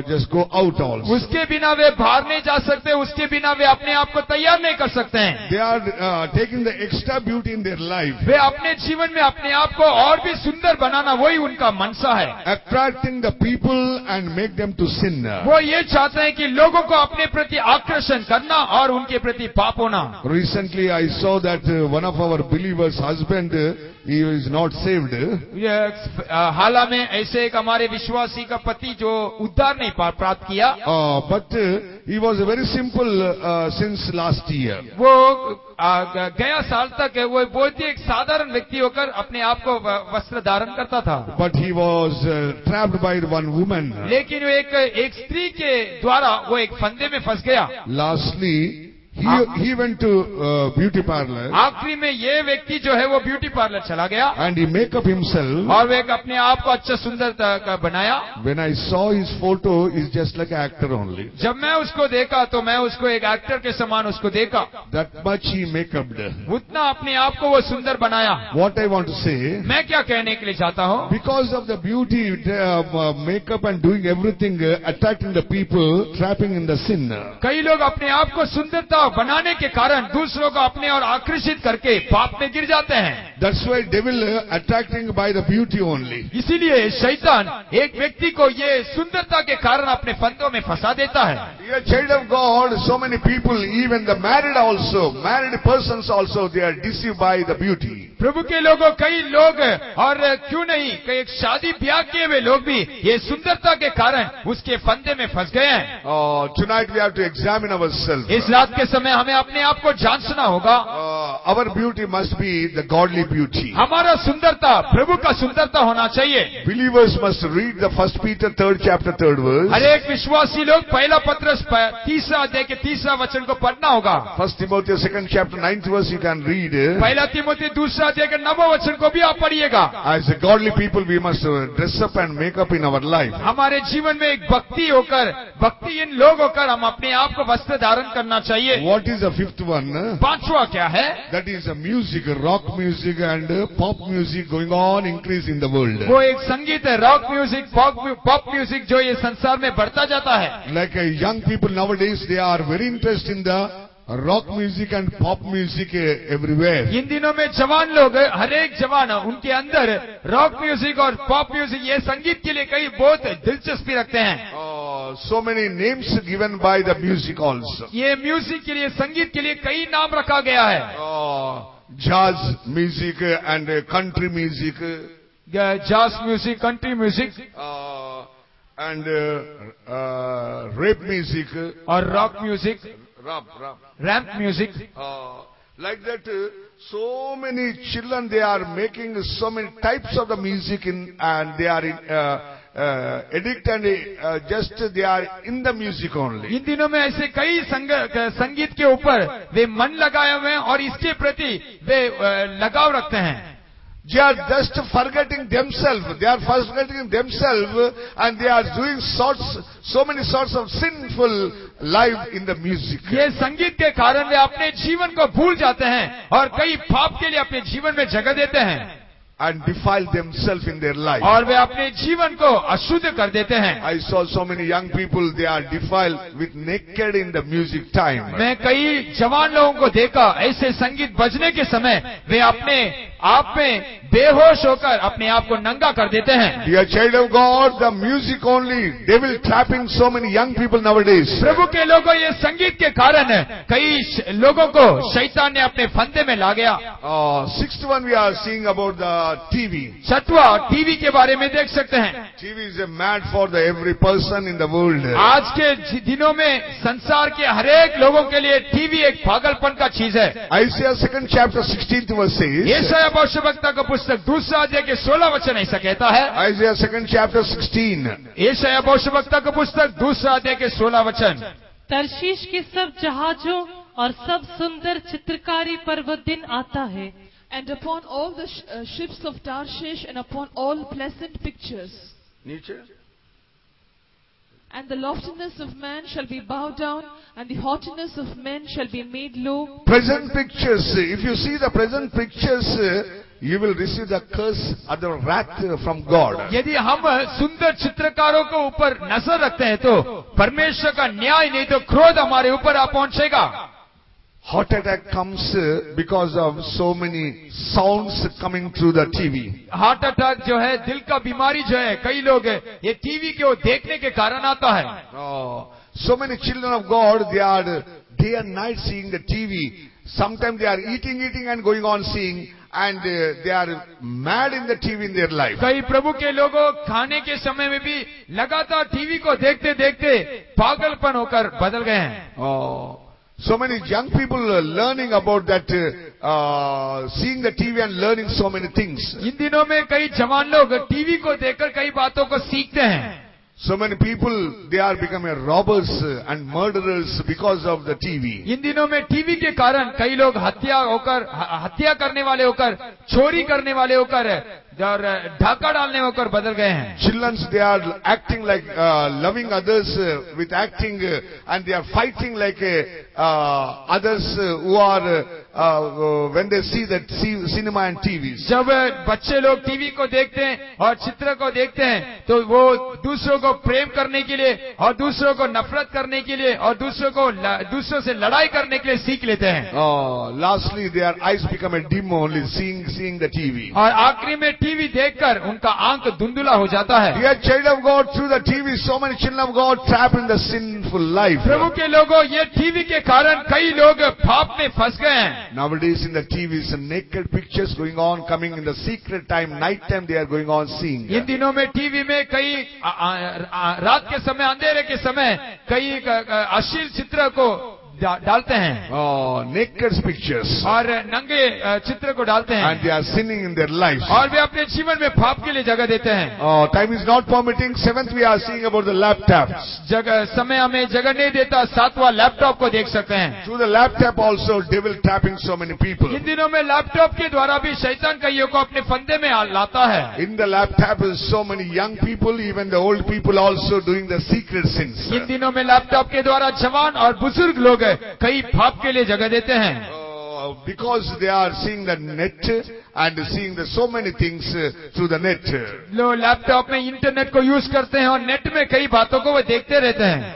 just go out also. उसके बिना वे बाहर नहीं जा सकते, उसके बिना वे अपने आप को तैयार नहीं कर सकते हैं। They are taking the extra beauty in their life. वे अपने जीवन में अपने आप को और भी सुंदर बनाना वही उनका मनसा है। Attracting the people and make them to sin. वो ये चाहते हैं कि लोगों को अपने प्रति आकर्षण करना और उनके प्रति पाप होना। Recently I saw that one of our believers' husband, he is not saved. हाल में ऐसे एक हमारे विश्वासी का पति जो उद्धार नहीं प्राप्त किया। But he was very simple since last year. वो गया साल तक वो बहुत ही एक साधारण व्यक्ति होकर अपने आप को वस्त्र धारण करता था। But he was trapped by one woman. लेकिन वो एक स्त्री के द्वारा वो एक फंदे में फंस गया। Lastly he went to beauty parlor. आखिरी में ये व्यक्ति जो है वो ब्यूटी पार्लर चला गया and he make up himself. और वे अपने आप को अच्छा सुंदरता का बनाया। When I saw his photo, he's just like an actor only. जब मैं उसको देखा तो मैं उसको एक एक्टर के समान उसको देखा। That much he make up. उतना अपने आप को वो सुंदर बनाया। What I want to say, मैं क्या कहने के लिए चाहता हूँ, because of the beauty, makeup and doing everything, attracting the people, trapping in the sin. कई लोग अपने आप को सुंदरता बनाने के कारण दूसरों को अपने और आकर्षित करके पाप में गिर जाते हैं। That's why devil attracting by the beauty only. इसीलिए शैतान एक व्यक्ति को ये सुंदरता के कारण अपने फंदों में फंसा देता है। Dear child of God, so many people, even the married persons also, they are deceived by the beauty. प्रभु के लोगों, कई लोग और क्यों नहीं कई शादी ब्याह किए हुए लोग भी ये सुंदरता के कारण उसके फंदे में फंस गए हैं। Tonight we have to examine ourselves. इस रात के समय हमें अपने आप को जांचना होगा। Our beauty must be the godly beauty. हमारा सुंदरता प्रभु का सुंदरता होना चाहिए। Believers must read the 1 Peter 3rd chapter 3rd verse. हर एक विश्वासी लोग पहला पत्रस 3रा अध्याय के 3रा वचन को पढ़ना होगा। 1 Timothy 2nd chapter 9th verse you can read. पहला तिमोथी 2रा अध्याय के 9वें वचन को भी आप पढ़िएगा। As a godly people we must dress up and make up in our life. हमारे जीवन में एक भक्तिहीन लोग होकर हम अपने आप को वस्त्र धारण करना चाहिए। What is the fifth one? पांचवा क्या है? That is a music, rock music and pop music going on increase in the world. वो एक संगीत है, रॉक म्यूजिक, पॉप म्यूजिक जो ये संसार में बढ़ता जाता है। Like young people nowadays, they are very interested in the rock music and pop music everywhere. इन दिनों में जवान लोग, हर एक जवान उनके अंदर रॉक म्यूजिक और पॉप म्यूजिक ये संगीत के लिए कई बहुत दिलचस्पी रखते हैं। So many names given by the music also. ये म्यूजिक के लिए, संगीत के लिए कई नाम रखा गया है। Jazz music and country music. Jazz music, country music and rap music और rock music, rap music. Like that, so many children, they are making so many types of the music and they are addict and just they are in the music only. इन दिनों में ऐसे कई संगीत के ऊपर वे मन लगाए हुए हैं और इसके प्रति वे लगाव रखते हैं। They are just forgetting themselves. They are forgetting themselves and they are doing so many sorts of sinful life in the music. ये संगीत के कारण वे अपने जीवन को भूल जाते हैं और कई पाप के लिए अपने जीवन में जगह देते हैं। And defile themselves in their life. और वे अपने जीवन को अशुद्ध कर देते हैं। I saw so many young people, they are defiled with naked in the music time. मैं कई जवान लोगों को देखा ऐसे संगीत बजने के समय वे अपने आप में बेहोश होकर अपने आप को नंगा कर देते हैं। Dear child of God, the music only, devil trapping so many young people nowadays. प्रभु के लोगों, ये संगीत के कारण कई लोगों को शैतान ने अपने फंदे में ला गया। Sixth one we are seeing about the TV. छठवा टीवी के बारे में देख सकते हैं। TV is a mad for the every person in the world. आज के दिनों में संसार के हरेक लोगों के लिए टीवी एक पागलपन का चीज है। Isaiah 2nd chapter 16th verse says. यशायाह भविष्यवक्ता का पुस्तक 2रा अध्याय के 16 वचन ऐसा कहता है। Isaiah 2nd chapter 16. यशायाह भविष्यवक्ता का पुस्तक 2रा अध्याय के 16 वचन। तर्शीश के सब जहाजों और सब सुंदर चित्रकारी पर वो दिन आता है। And upon all the ships of Tarshish and upon all pleasant pictures. नीचे. And the loftiness of man shall be bowed down, and the haughtiness of men shall be made low. Present pictures. If you see the present pictures, you will receive the curse or the wrath from God. यदि हम सुंदर चित्रकारों के ऊपर नजर रखते हैं तो परमेश्वर का न्याय नहीं तो क्रोध हमारे ऊपर आ पहुंचेगा। Heart attack comes because of so many sounds coming through the TV. Heart attack जो है, दिल का बीमारी जो है, कई लोग ये टीवी के देखने के कारण आता है। So many children of God, they are day and night seeing the TV. Sometimes they are eating and going on seeing, and they are mad in the TV in their life. कई प्रभु के लोगों खाने के समय में भी लगातार TV को देखते देखते पागलपन होकर बदल गए हैं। So many young people are learning about that, seeing the TV and learning so many things. इन दिनों में कई जवान लोग टीवी को देखकर कई बातों को सीखते हैं। So many people, they are becoming robbers and murderers because of the TV. इन दिनों में टीवी के कारण कई लोग हत्या करने वाले होकर, चोरी करने वाले होकर और ढाका डालने होकर बदल गए हैं। Children, they are acting like loving others with acting, and they are fighting like others who are when they see that cinema and TVs. जब बच्चे लोग टीवी को देखते हैं और चित्र को देखते हैं तो वो दूसरों को प्रेम करने के लिए और दूसरों को नफरत करने के लिए और दूसरों से लड़ाई करने के लिए सीख लेते हैं। Lastly, their eyes become a dim only, seeing the TV. और आखिरी में टीवी देखकर उनका आंख धुंधला हो जाता है। Dear child of God, through the TV, so many children of God trapped in the sinful life. प्रभु के लोगों, ये टीवी के कारण कई लोग पाप में फंस गए हैं। Nowadays in the TVs, naked pictures going on, coming in the secret time, night time they are going on seeing. इन दिनों में टीवी में कई रात के समय, अंधेरे के समय कई अश्लील चित्र को डालते हैं। Naked pictures. और नंगे चित्र को डालते हैं। And they are sinning in their lives. और वे अपने जीवन में पाप के लिए जगह देते हैं। Time is not permitting. Seventh, we are seeing about the laptop. समय हमें जगह नहीं देता। 7वां लैपटॉप को देख सकते हैं। Through the laptop also, devil tapping so many people. इन दिनों में लैपटॉप के द्वारा भी शैतान कईयों को अपने फंदे में लाता है। In the laptop is so many young people, even the old people also doing the secret sins. इन दिनों में लैपटॉप के द्वारा जवान और बुजुर्ग लोग कई पाप के लिए जगह देते हैं। Because they are seeing the net and seeing so many things through the net. लोग लैपटॉप में इंटरनेट को यूज करते हैं और नेट में कई बातों को वो देखते रहते हैं।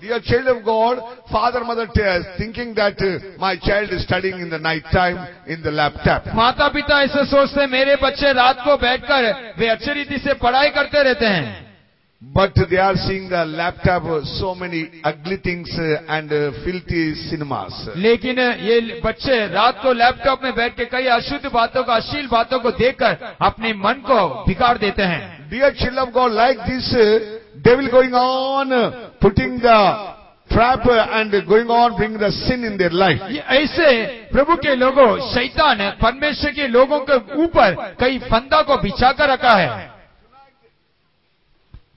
Dear child of God, father, mother thinking that my child is studying in the night time in the laptop. माता पिता ऐसे सोचते हैं मेरे बच्चे रात को बैठकर वे अच्छी रीति से पढ़ाई करते रहते हैं। But they are seeing the laptop so many ugly things and filthy cinemas. लेकिन ये बच्चे रात को लैपटॉप में बैठ के कई अशुद्ध बातों को, अश्लील बातों को देखकर अपने मन को बिगाड़ देते हैं। Dear children of God, like this, devil going on putting the trap and going on bringing the sin in their life. ऐसे प्रभु के लोगों, शैतान परमेश्वर के लोगों के ऊपर कई फंदा को बिछा कर रखा है।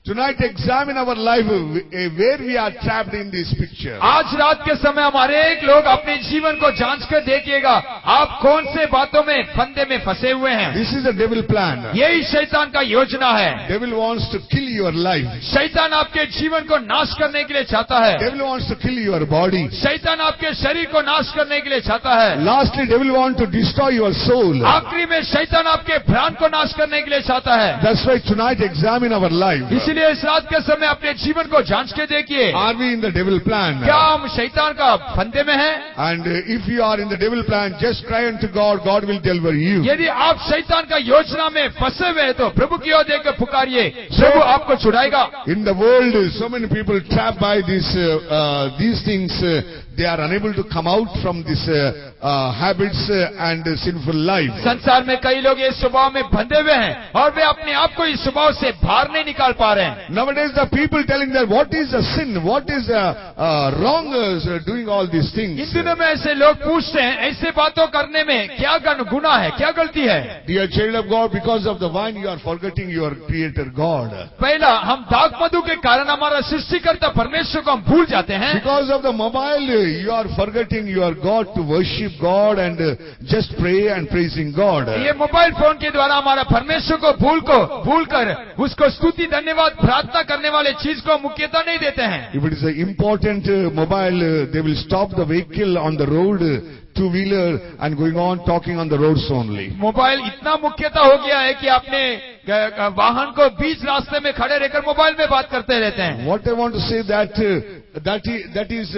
Tonight examine our life where we are trapped in this picture. आज रात के समय हमारे एक लोग अपने जीवन को जांच कर देखिएगा आप कौन से बातों में फंदे में फंसे हुए हैं। This is a devil plan. यही शैतान का योजना है। Devil wants to kill your life. शैतान आपके जीवन को नाश करने के लिए चाहता है। Devil wants to kill your body. शैतान आपके शरीर को नाश करने के लिए चाहता है। Lastly, devil wants to destroy your soul. आखिरी में शैतान आपके प्राण को नाश करने के लिए चाहता है। That's why tonight examine our life. इसलिए इस रात के समय अपने जीवन को जांच के देखिए। Are we in the devil plan? क्या हम शैतान का फंदे में हैं? And if you are in the devil plan, just cry unto God. God will deliver you. यदि आप शैतान का योजना में फंसे हुए हैं तो प्रभु की ओर देखकर पुकारिए, प्रभु आपको छुड़ाएगा। In the world, so many people trapped by these things. They are unable to come out from these habits and sinful life. संसार में कई लोग इस स्वभाव में बंधे हुए हैं और वे अपने आप को इस स्वभाव से बाहर नहीं निकाल पा रहे हैं। Nowadays, the people telling that what is the sin, what is the wrong doing all these things. इन दिनों में ऐसे लोग पूछते हैं ऐसे बातों करने में क्या गुनाह है, क्या गलती है। Dear child of God, because of the wine you are forgetting your Creator God. पहला हम दाख मधु के कारण हमारा सृष्टिकर्ता परमेश्वर को हम भूल जाते हैं। Because of the mobile you are forgetting your God to worship God and just pray and praising God. ये मोबाइल फोन के द्वारा हमारा परमेश्वर को भूलकर उसको स्तुति धन्यवाद प्रार्थना करने वाले चीज को मुख्यता नहीं देते हैं। If it is an important mobile, they will stop the vehicle on the road, two-wheeler, and going on talking on the roads only. Mobile इतना मुख्यता हो गया है कि अपने वाहन को बीच रास्ते में खड़े रहकर मोबाइल में बात करते रहते हैं। What I want to say that is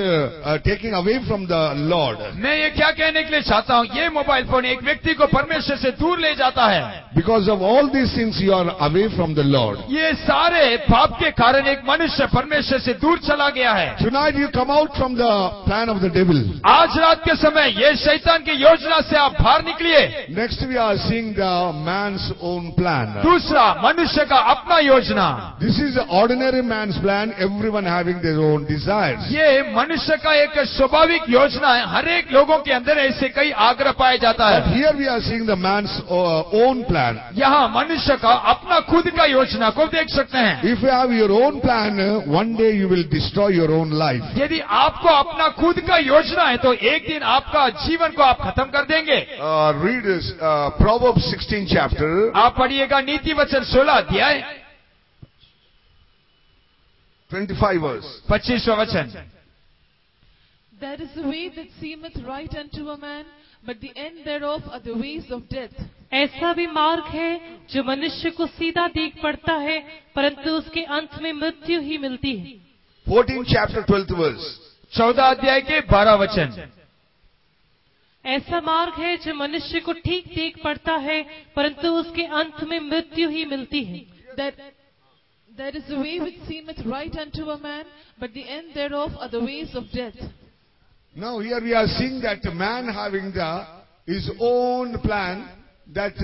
taking away from the Lord. मैं ये क्या कहने के लिए चाहता हूँ, ये मोबाइल फोन एक व्यक्ति को परमेश्वर से दूर ले जाता है। Because of all these things you are away from the Lord. ये सारे पाप के कारण एक मनुष्य परमेश्वर से दूर चला गया है। Tonight you come out from the plan of the devil. आज रात के समय ये शैतान की योजना से आप बाहर निकलिए। Next we are seeing the man's own plan. दूसरा मनुष्य का अपना योजना। This is the ordinary man's plan, everyone having their own desires. ये मनुष्य का एक स्वाभाविक योजना है, हर एक लोगों के अंदर ऐसे कई आग्रह पाया जाता है। But here we are seeing the man's own plan. यहाँ मनुष्य का अपना खुद का योजना को देख सकते हैं। If you have your own plan, one day you will destroy your own life. यदि आपको अपना खुद का योजना है तो एक दिन आपका जीवन को आप खत्म कर देंगे। Read this, Proverbs 16 chapter. आप पढ़िएगा नीति वचन 16 अध्याय 25 verse. 25वां वचन। There is a way that seemeth right unto a man, but the end thereof are the ways of death. ऐसा भी मार्ग है जो मनुष्य को सीधा दिख पड़ता है, परंतु उसके अंत में मृत्यु ही मिलती है। 14th chapter, 12th verse. 14 अध्याय के 12 वचन। ऐसा मार्ग है जो मनुष्य को ठीक देख पड़ता है, परंतु उसके अंत में मृत्यु ही मिलती है। That is the way which seemeth right unto a man, but the end thereof are the ways of death. Now here we are seeing that man having his own plan, that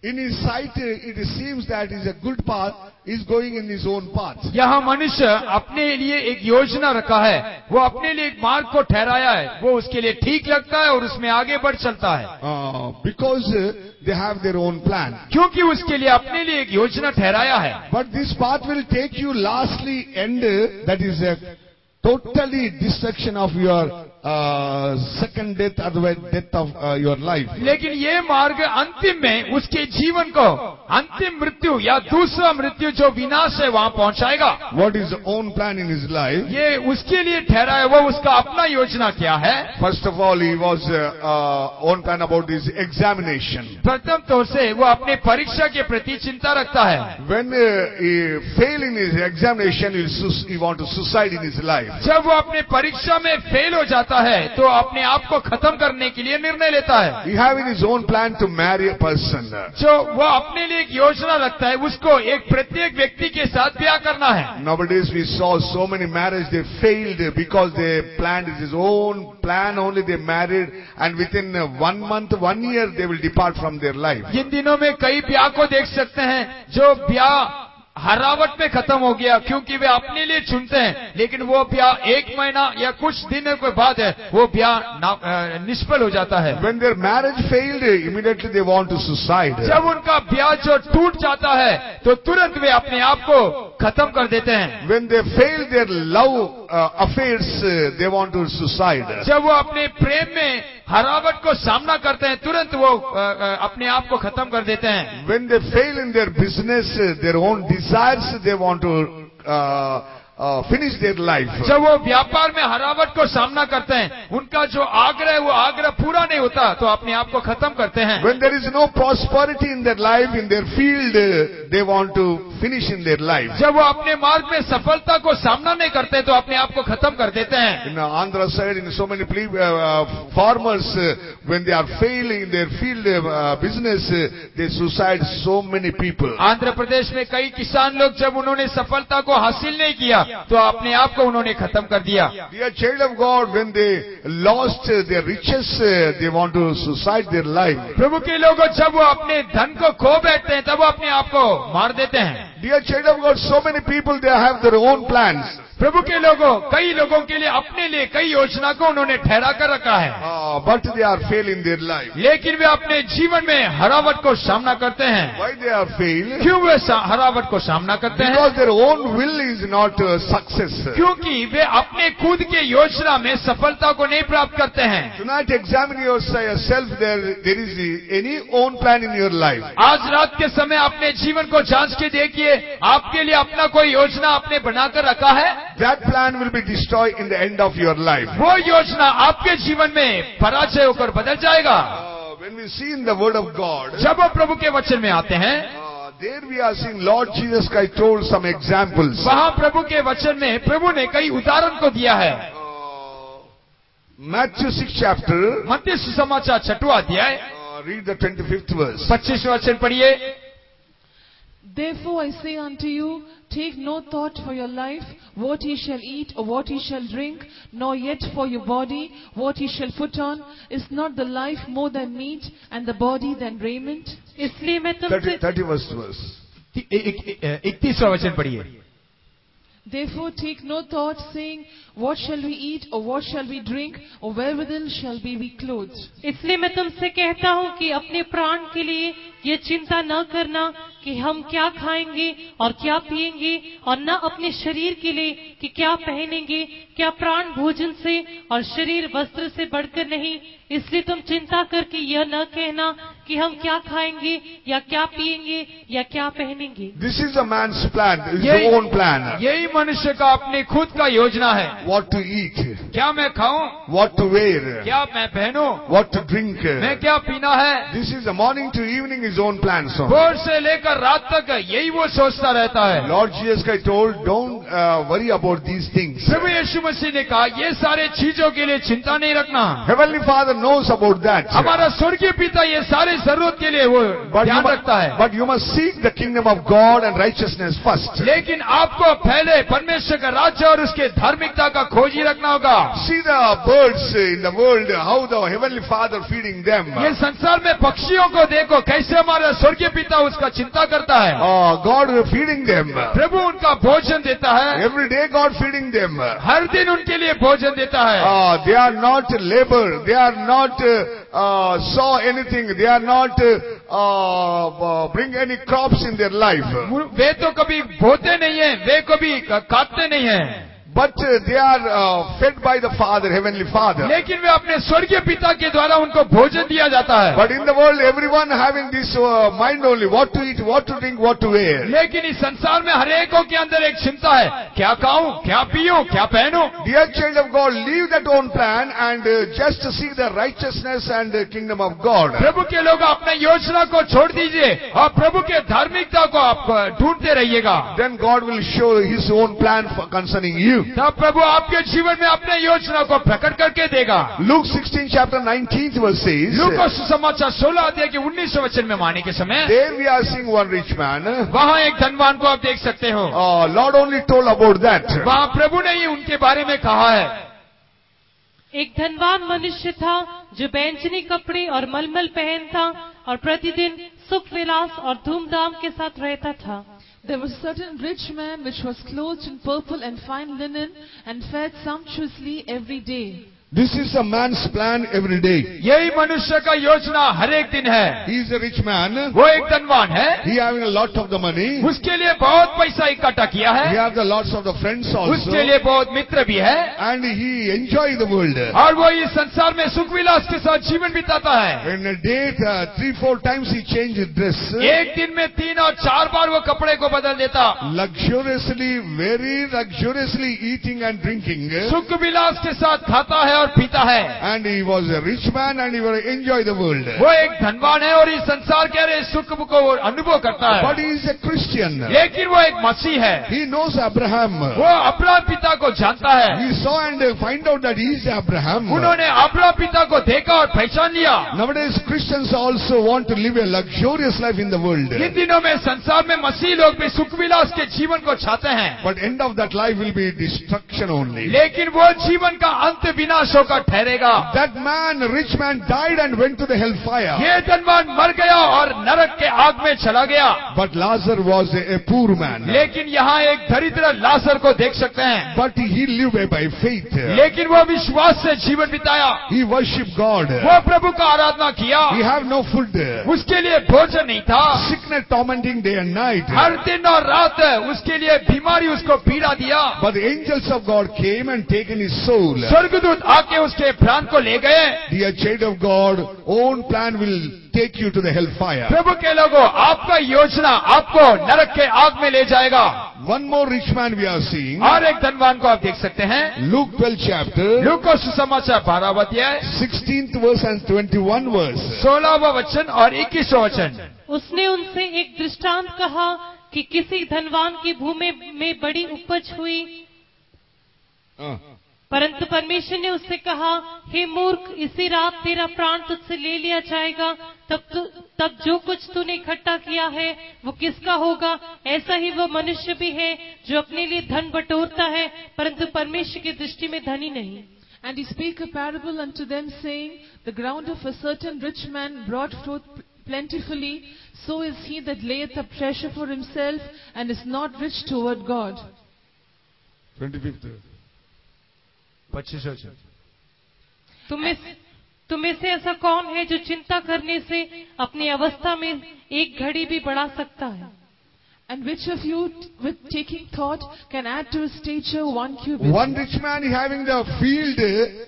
in his sight it seems that is a good path, is going in his own path. यहाँ मनुष्य अपने लिए एक योजना रखा है, वो अपने लिए एक मार्ग को ठहराया है, वो उसके लिए ठीक लगता है और उसमें आगे बढ़ चलता है। Because they have their own plan. क्योंकि उसके लिए अपने लिए एक योजना ठहराया है। But this path will take you lastly end, that is a totally destruction of your second death, otherwise death of your life. लेकिन ये मार्ग अंतिम में उसके जीवन को अंतिम मृत्यु या दूसरा मृत्यु जो विनाश है वहाँ पहुँचाएगा। What is the own plan in his life? ये उसके लिए ठहरा है, वो उसका अपना योजना क्या है? First of all, he was own plan about his examination. प्रथम तौर से वो अपने परीक्षा के प्रति चिंता रखता है। When he failed in his examination, he want to suicide in his life. जब वो अपने परीक्षा में फेल हो जाता है तो अपने आप को खत्म करने के लिए निर्णय लेता है। He have in his own plan to marry a person. जो वो अपने लिए एक योजना रखता है, उसको एक प्रत्येक व्यक्ति के साथ ब्याह करना है। Nowadays we saw so many marriages, they failed because they planned his own plan only, they married, and within 1 month, 1 year they will depart from their life. इन दिनों में कई ब्याह को देख सकते हैं जो ब्याह हरावट में खत्म हो गया, क्योंकि वे अपने लिए चुनते हैं, लेकिन वो ब्याह 1 महीना या कुछ दिनों के बाद है वो ब्याह निष्फल हो जाता है। When their marriage failed, immediately they want to suicide. जब उनका ब्याह जो टूट जाता है तो तुरंत वे अपने आप को खत्म कर देते हैं। When they fail their love affairs, they want to suicide. जब वो अपने प्रेम में हरावट को सामना करते हैं तुरंत वो अपने आप को खत्म कर देते हैं। When they fail in their business, their own desires, they want to finish their life. जब वो व्यापार में हरावट को सामना करते हैं, उनका जो आग्रह है वो आग्रह पूरा नहीं होता तो अपने आप को खत्म करते हैं। When there is no prosperity in their life, in their field, they want to finish in their life. जब वो अपने मार्ग में सफलता को सामना नहीं करते तो अपने आप को खत्म कर देते हैं। In Andhra side, in so many farmers, when they are failing in their field business, they suicide so many people. Andhra Pradesh में कई किसान लोग जब उन्होंने सफलता को हासिल नहीं किया तो अपने आप को उन्होंने खत्म कर दिया। Dear child of God, when they lost their riches, they want to suicide their life. प्रभु के लोगों जब वो अपने धन को खो बैठते हैं तब वो अपने आप को मार देते हैं। Dear child of God, so many people, they have their own plans. प्रभु के लोगों कई लोगों के लिए अपने लिए कई योजना को उन्होंने ठहरा कर रखा है, but they are failing their life. लेकिन वे अपने जीवन में हरावट को सामना करते हैं। Why they are fail? क्यों वे हरावट को सामना करते हैं? Because their own will is not success. क्योंकि वे अपने खुद के योजना में सफलता को नहीं प्राप्त करते हैं। Tonight, examine yourself. There is any own plan in your life? आज रात के समय अपने जीवन को जांच के देखिए, आपके लिए अपना कोई योजना आपने बनाकर रखा है? That plan will be destroyed in the end of your life. वो योजना आपके जीवन में पराजय होकर बदल जाएगा। When we see in the Word of God, जब वो प्रभु के वचन में आते हैं, there we are seeing Lord Jesus Christ told some examples. वहाँ प्रभु के वचन में प्रभु ने कई उदाहरण को दिया है। Matthew 6 chapter, मत्ती सुसमाचार 6वां अध्याय, read the 25th verse. 25वां वचन पढ़िए। Therefore I say unto you, take no thought for your life, what ye shall eat or what ye shall drink, nor yet for your body, what ye shall put on. Is not the life more than meat, and the body than raiment? इसलिए मैं तुमसे 31st verse. 31वां वचन पढ़िए। Therefore take no thought, saying, what shall we eat, or what shall we drink, or wherewithal shall we be clothed? इसलिए मैं तुमसे कहता हूँ कि अपने प्राण के लिए ये चिंता न करना कि हम क्या खाएंगे और क्या पिएंगे, और न अपने शरीर के लिए कि क्या पहनेंगे। क्या प्राण भोजन से और शरीर वस्त्र से बढ़कर नहीं? इसलिए तुम चिंता करके यह न कहना कि हम क्या खाएंगे या क्या पिएंगे या क्या पहनेंगे। This is a man's plan, his own plan. यही मनुष्य का अपनी खुद का योजना है। What to eat, क्या मैं खाऊं, what to wear, क्या मैं पहनूं, what to drink. मैं क्या पीना है। This is the morning to evening his own plans. भोर से लेकर रात तक यही वो सोचता रहता है। Lord Jesus Christ told, don't worry about these things. प्रभु यीशु मसीह ने कहा ये सारे चीजों के लिए चिंता नहीं रखना। Heavenly Father knows about that. हमारा स्वर्गीय पिता ये सारे जरूरत के लिए वो ध्यान रखता है। But you must seek the kingdom of God and righteousness first. लेकिन आपको पहले परमेश्वर का राज्य और उसके धार्मिकता का खोज ही रखना होगा। See the birds in the world, how the Heavenly Father feeding them. ये संसार में पक्षियों को देखो कैसे हमारा स्वर्गीय पिता उसका चिंता करता है। God feeding them. प्रभु उनका भोजन देता है। Every day God feeding them. हर दिन उनके लिए भोजन देता है। They are not labor. They are not sow anything. They are not bring any crops in their life. वे तो कभी बोते नहीं है, वे कभी काटते नहीं है। But they are fed by the Father, Heavenly Father. लेकिन वे अपने स्वर्गीय पिता के द्वारा उनको भोजन दिया जाता है। But in the world, everyone having this mind only, what to eat, what to drink, what to wear. लेकिन इस संसार में हर एक के अंदर एक चिंता है, क्या खाऊं, क्या पीऊं, क्या पहनूं। Dear child of God, leave that own plan and just seek the righteousness and the kingdom of God. प्रभु के लोग अपने योजना को छोड़ दीजिए और प्रभु के धार्मिकता को आप ढूंढते रहिएगा। Then God will show His own plan concerning you. तब प्रभु आपके जीवन में अपने योजना को प्रकट करके देगा। Luke 16 chapter 19th verse says, लूका का सुसमाचार 16 अध्याय के 19वें वचन में माने के समय there we are seeing one rich man. वहाँ एक धनवान को आप देख सकते हो। Lord only told about that. वहाँ प्रभु ने ही उनके बारे में कहा है। एक धनवान मनुष्य था जो बैंजनी कपड़े और मलमल पहनता और प्रतिदिन सुख विलास और धूमधाम के साथ रहता था। There was a certain rich man which was clothed in purple and fine linen and fed sumptuously every day. This is a man's plan every day. यही मनुष्य का योजना हर एक दिन है। He is a rich man. वो एक धनवान है। He having a lot of the money. उसके लिए बहुत पैसा इकट्ठा किया है। He have the lots of the friends also. उसके लिए बहुत मित्र भी है। And he enjoy the world. और वो इस संसार में सुख विलास के साथ जीवन बिताता है। In a day, 3-4 times he change his dress. एक दिन में 3 और 4 बार वो कपड़े को बदल देता। Luxuriously, very luxuriously eating and drinking. सुख विलास के साथ खाता है और पीता है। And he was a rich man and he will enjoy the world. वो एक धनवान है और इस संसार के हर सुख को अनुभव करता है। But he is a Christian. लेकिन वो एक मसीह है। He knows Abraham. वो अब्राहम पिता को जानता है। He saw and find out that he is Abraham. उन्होंने अब्राहम पिता को देखा और पहचान लिया। Nowadays Christians also want to live a luxurious life in the world. इन दिनों में संसार में मसीह लोग भी सुख विलास के जीवन को चाहते हैं। But end of that life will be destruction only. लेकिन वो जीवन का अंत विनाश होकर ठहरेगा। That man, rich man, died and went to the hellfire. ये धनवान मर गया और नरक के आग में चला गया। But Lazarus was a poor man. लेकिन यहाँ एक दरिद्र लाजर को देख सकते हैं। But he lived by faith. लेकिन वो विश्वास से जीवन बिताया। He worshiped God. वो प्रभु का आराधना किया। He have no food. उसके लिए भोजन नहीं था। Sickness tormenting day and night. हर दिन और रात उसके लिए बीमारी उसको पीड़ा दिया। But the angels of God came and taken his soul. स्वर्गदूत आके उसके प्राण को ले गए। Dear child of God, own plan will take you to the hellfire. प्रभु के लोगों, आपका योजना आपको नरक के आग में ले जाएगा। One more rich man we are seeing. और एक धनवान को आप देख सकते हैं। Luke 12 chapter. लूका का सुसमाचार 12वां अध्याय 16th verse and 21 verse. 16वां वचन और 21वां वचन। उसने उनसे एक दृष्टांत कहा कि किसी धनवान की भूमि में बड़ी उपज हुई, परंतु परमेश्वर ने उससे कहा, हे मूर्ख, इसी रात तेरा प्राण तुझसे ले लिया जाएगा। तब जो कुछ तूने इकट्ठा किया है वो किसका होगा? ऐसा ही वो मनुष्य भी है जो अपने लिए धन बटोरता है परंतु परमेश्वर की दृष्टि में धनी नहीं। And he spake a parable unto them, saying, the ground of a certain rich man brought forth plentifully, so is he that layeth up treasure for himself and is not rich toward God. 25th. 25 तुम में से ऐसा कौन है जो चिंता करने से अपनी अवस्था में एक घड़ी भी बढ़ा सकता है? And which of you, with taking thought, can add to his stature 1 cubit? One rich man is having the field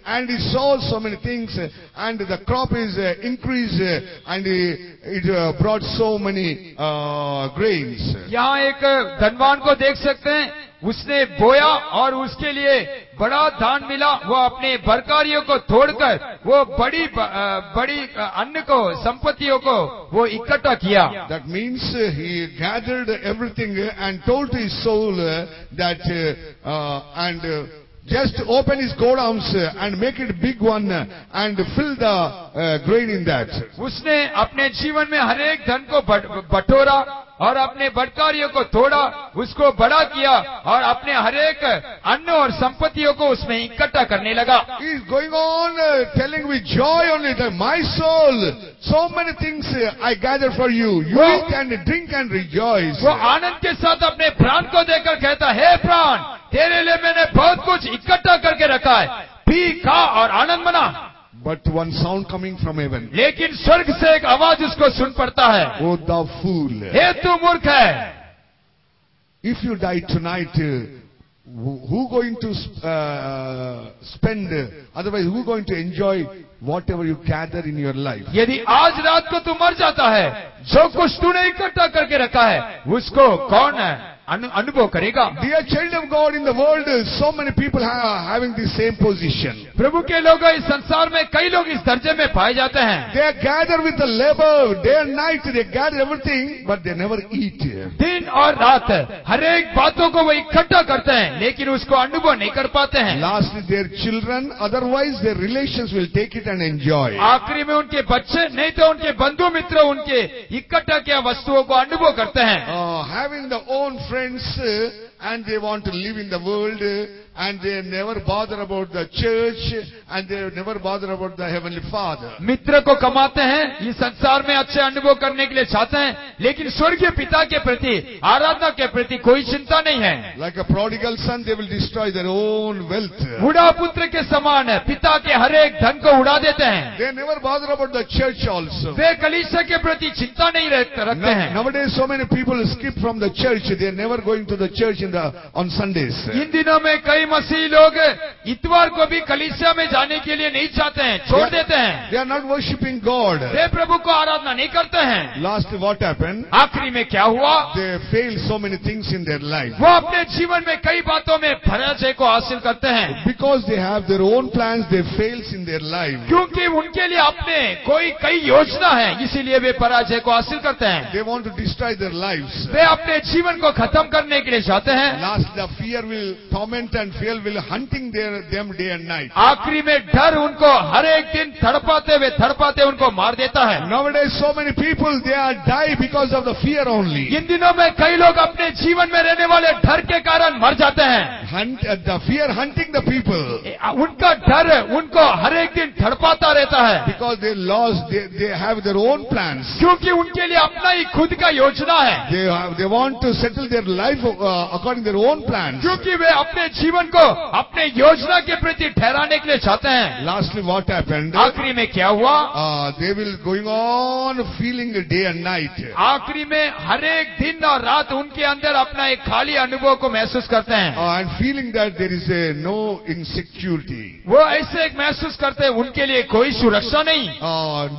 and he sows so many things and the crop is increased and it brought so many grains. यहाँ एक धनवान को देख सकते हैं, उसने बोया और उसके लिए बड़ा धान मिला। वो अपने बरकारियों को तोड़कर वो बड़ी अन्न को, संपत्तियों को वो इकट्ठा किया। That means he gathered everything and told to his soul that just open his godowns and make it big one and fill the grain in that. उसने अपने जीवन में हर एक धन को बटोरा और अपने बटकारियों को तोड़ा, उसको बड़ा किया और अपने हर एक अन्न और संपत्तियों को उसमें इकट्ठा करने लगा। He is going on telling with joy only that my soul, so many things I gather for you. You eat and drink and rejoice. वो आनंद के साथ अपने प्राण को देकर कहता, हे प्राण, तेरे लिए मैंने बहुत कुछ इकट्ठा करके रखा है, पी खा और आनंद मना। But one sound coming from heaven. लेकिन स्वर्ग से एक आवाज उसको सुन पड़ता है, Oh thou fool! हे तू मूर्ख है। If you die tonight, who going to spend? Otherwise, who going to enjoy whatever you gather in your life? यदि आज रात को तू मर जाता है, जो कुछ तूने इकट्ठा करके रखा है उसको कौन अनुभव करेगा? Dear child of God, in the world, so many people are having the same position. प्रभु के लोग इस संसार में कई लोग इस दर्जे में पाए जाते हैं। They gather with the labor, day and night, they gather everything, but they never eat. दिन और रात हर एक बातों को वो इकट्ठा करते हैं, लेकिन उसको अनुभव नहीं कर पाते हैं। Lastly, their children, otherwise their relations will take it and enjoy. आखिरी में उनके बच्चे, नहीं तो उनके बंधु मित्र उनके इकट्ठा किया वस्तुओं को अनुभव करते हैं। Having the own friends and they want to live in the world and they never bother about the church and they never bother about the Heavenly Father. मित्र को कमाते हैं, इस संसार में अच्छे अनुभव करने के लिए चाहते हैं, लेकिन स्वर्गीय पिता के प्रति, आराधना के प्रति कोई चिंता नहीं है। Like a prodigal son, they will destroy their own wealth. बुढ़ा पुत्र के समान है, पिता के हर एक धन को उड़ा देते हैं। They never bother about the church also. वे कलीसिया के प्रति चिंता नहीं रखते हैं। Nowadays, so many people skip from the church. They are never going to the church on Sundays. इन दिनों में कई मसीह लोग इतवार को भी कलीसिया में जाने के लिए नहीं चाहते हैं, छोड़ देते हैं। They are not worshipping God. वे प्रभु को आराधना नहीं करते हैं। Lastly, what happened? आखिरी में क्या हुआ? They fail so many things in their life. वो अपने जीवन में कई बातों में पराजय को हासिल करते हैं। Because they have their own plans, they fails in their life. क्योंकि उनके लिए अपने कई योजना है, इसीलिए वे पराजय को हासिल करते हैं। They want to destroy their lives. वे अपने जीवन को खत्म करने के लिए चाहते हैं। Last, the fear will torment and fear will hunting them day and night. आखिरी में डर उनको हर एक दिन तड़पाते उनको मार देता है। Nowadays, so many people they are die because of the fear only. इन दिनों में कई लोग अपने जीवन में रहने वाले डर के कारण मर जाते हैं। The fear hunting the people. उनका डर उनको हर एक दिन तड़पाता रहता है। Because they lost, they have their own plans. क्योंकि उनके लिए अपना ही खुद का योजना है। They want to settle their life according to their own plans. क्योंकि वे अपने जीवन को अपने योजना के प्रति ठहराने के लिए चाहते हैं। Lastly, what happened? आखिरी में क्या हुआ? They will going on feeling day and night. आखिरी में हर एक दिन और रात उनके अंदर अपना एक खाली अनुभव को महसूस करते हैं। And feeling that there is no insecurity. वो ऐसे एक महसूस करते हैं उनके लिए कोई सुरक्षा नहीं।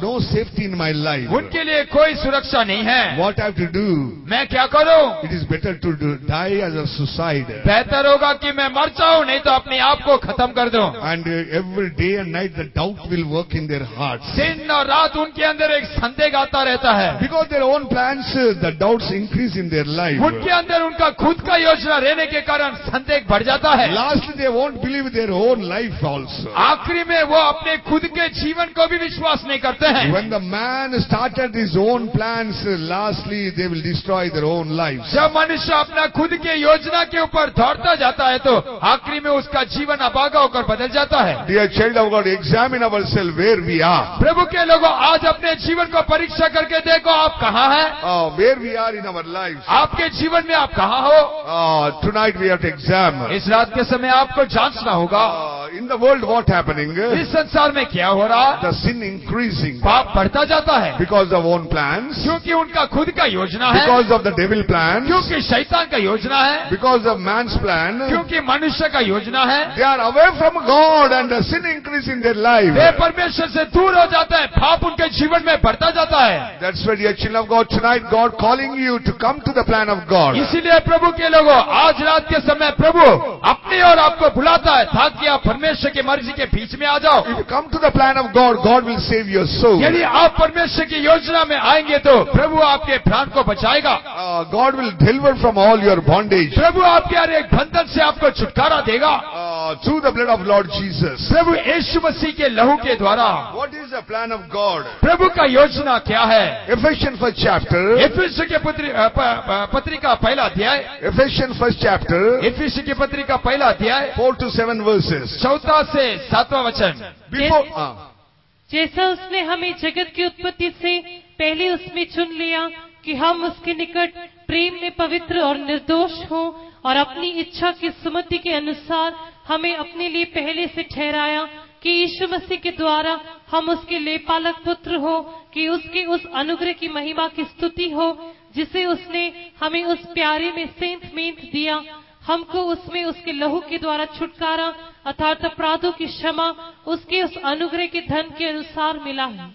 No safety in my life. उनके लिए कोई सुरक्षा नहीं है। What I have to do? मैं क्या करूं? It is better to die as a suicide. बेहतर होगा कि मैं मर जाऊं, नहीं तो अपने आप को खत्म कर दूं। And every day and night the doubt will work in their hearts. दिन और रात उनके अंदर एक संदेह आता रहता है। Because their own plans, the doubts increase in their life. उनके अंदर उनका खुद का योजना रहने के कारण संदेह बढ़ जाता है। Lastly, they won't believe their own life also. आखिरी में वो अपने खुद के जीवन को भी विश्वास नहीं करते हैं। When the man started his own plans, lastly they will destroy their own lives. जब मनुष्य अपना खुद के योजना के ऊपर दौड़ता जाता है तो आखिरी में उसका जीवन अभागा होकर बदल जाता है। Dear child of God, examine ourselves where we are. प्रभु के लोगों, आज अपने जीवन को परीक्षा करके देखो आप कहाँ हैं। Where we are in our lives. आपके जीवन में आप कहाँ हो? Tonight we have to examine. इस रात के समय आपको जांचना होगा। In the world, what happening? इस संसार में क्या हो रहा? The sin increasing. पाप बढ़ता जाता है Because of own plans. क्योंकि उनका खुद का योजना है, Because of the devil plans. क्योंकि शैतान का योजना है, Because of man's plan. क्योंकि मनुष्य का योजना है। They are away from God and the sin increase in their life. वे परमेश्वर से दूर हो जाता है, पाप उनके जीवन में बढ़ता जाता है। That's why, dear children of God, tonight God calling you to come to the plan of God. इसीलिए प्रभु के लोगों, आज रात के समय प्रभु अपनी और आपको बुलाता है ताकि आप परमेश्वर की मर्जी के बीच में आ जाओ। If you come to the plan of God, God will save your soul. यदि आप परमेश्वर की योजना में आएंगे तो प्रभु आपके प्राण को बचाएगा। God will deliver from all your bondage. प्रभु आपके हर एक बंधन से आपको छुटकारा देगा Through the blood of Lord Jesus. प्रभु यीशु मसीह के लहू के द्वारा। What is the plan of God? प्रभु का योजना क्या है? Ephesians 1st chapter. एफिसी की पत्रिका पहला अध्याय। Ephesians 1st chapter. एफिसी की पत्रिका पहला अध्याय 4 to 7 verses. 4 से 7 वचन। Before, जैसा उसने हमें जगत की उत्पत्ति से पहले उसमें चुन लिया कि हम उसके निकट प्रेम में पवित्र और निर्दोष हों, और अपनी इच्छा की सुमति के अनुसार हमें अपने लिए पहले से ठहराया कि यीशु मसीह के द्वारा हम उसके लेपालक पुत्र हो, कि उसके उस अनुग्रह की महिमा की स्तुति हो जिसे उसने हमें उस प्यारे में सेंत मेंत दिया। हमको उसमें उसके लहू के द्वारा छुटकारा अर्थात अपराधों की क्षमा उसके उस अनुग्रह के धन के अनुसार मिला है।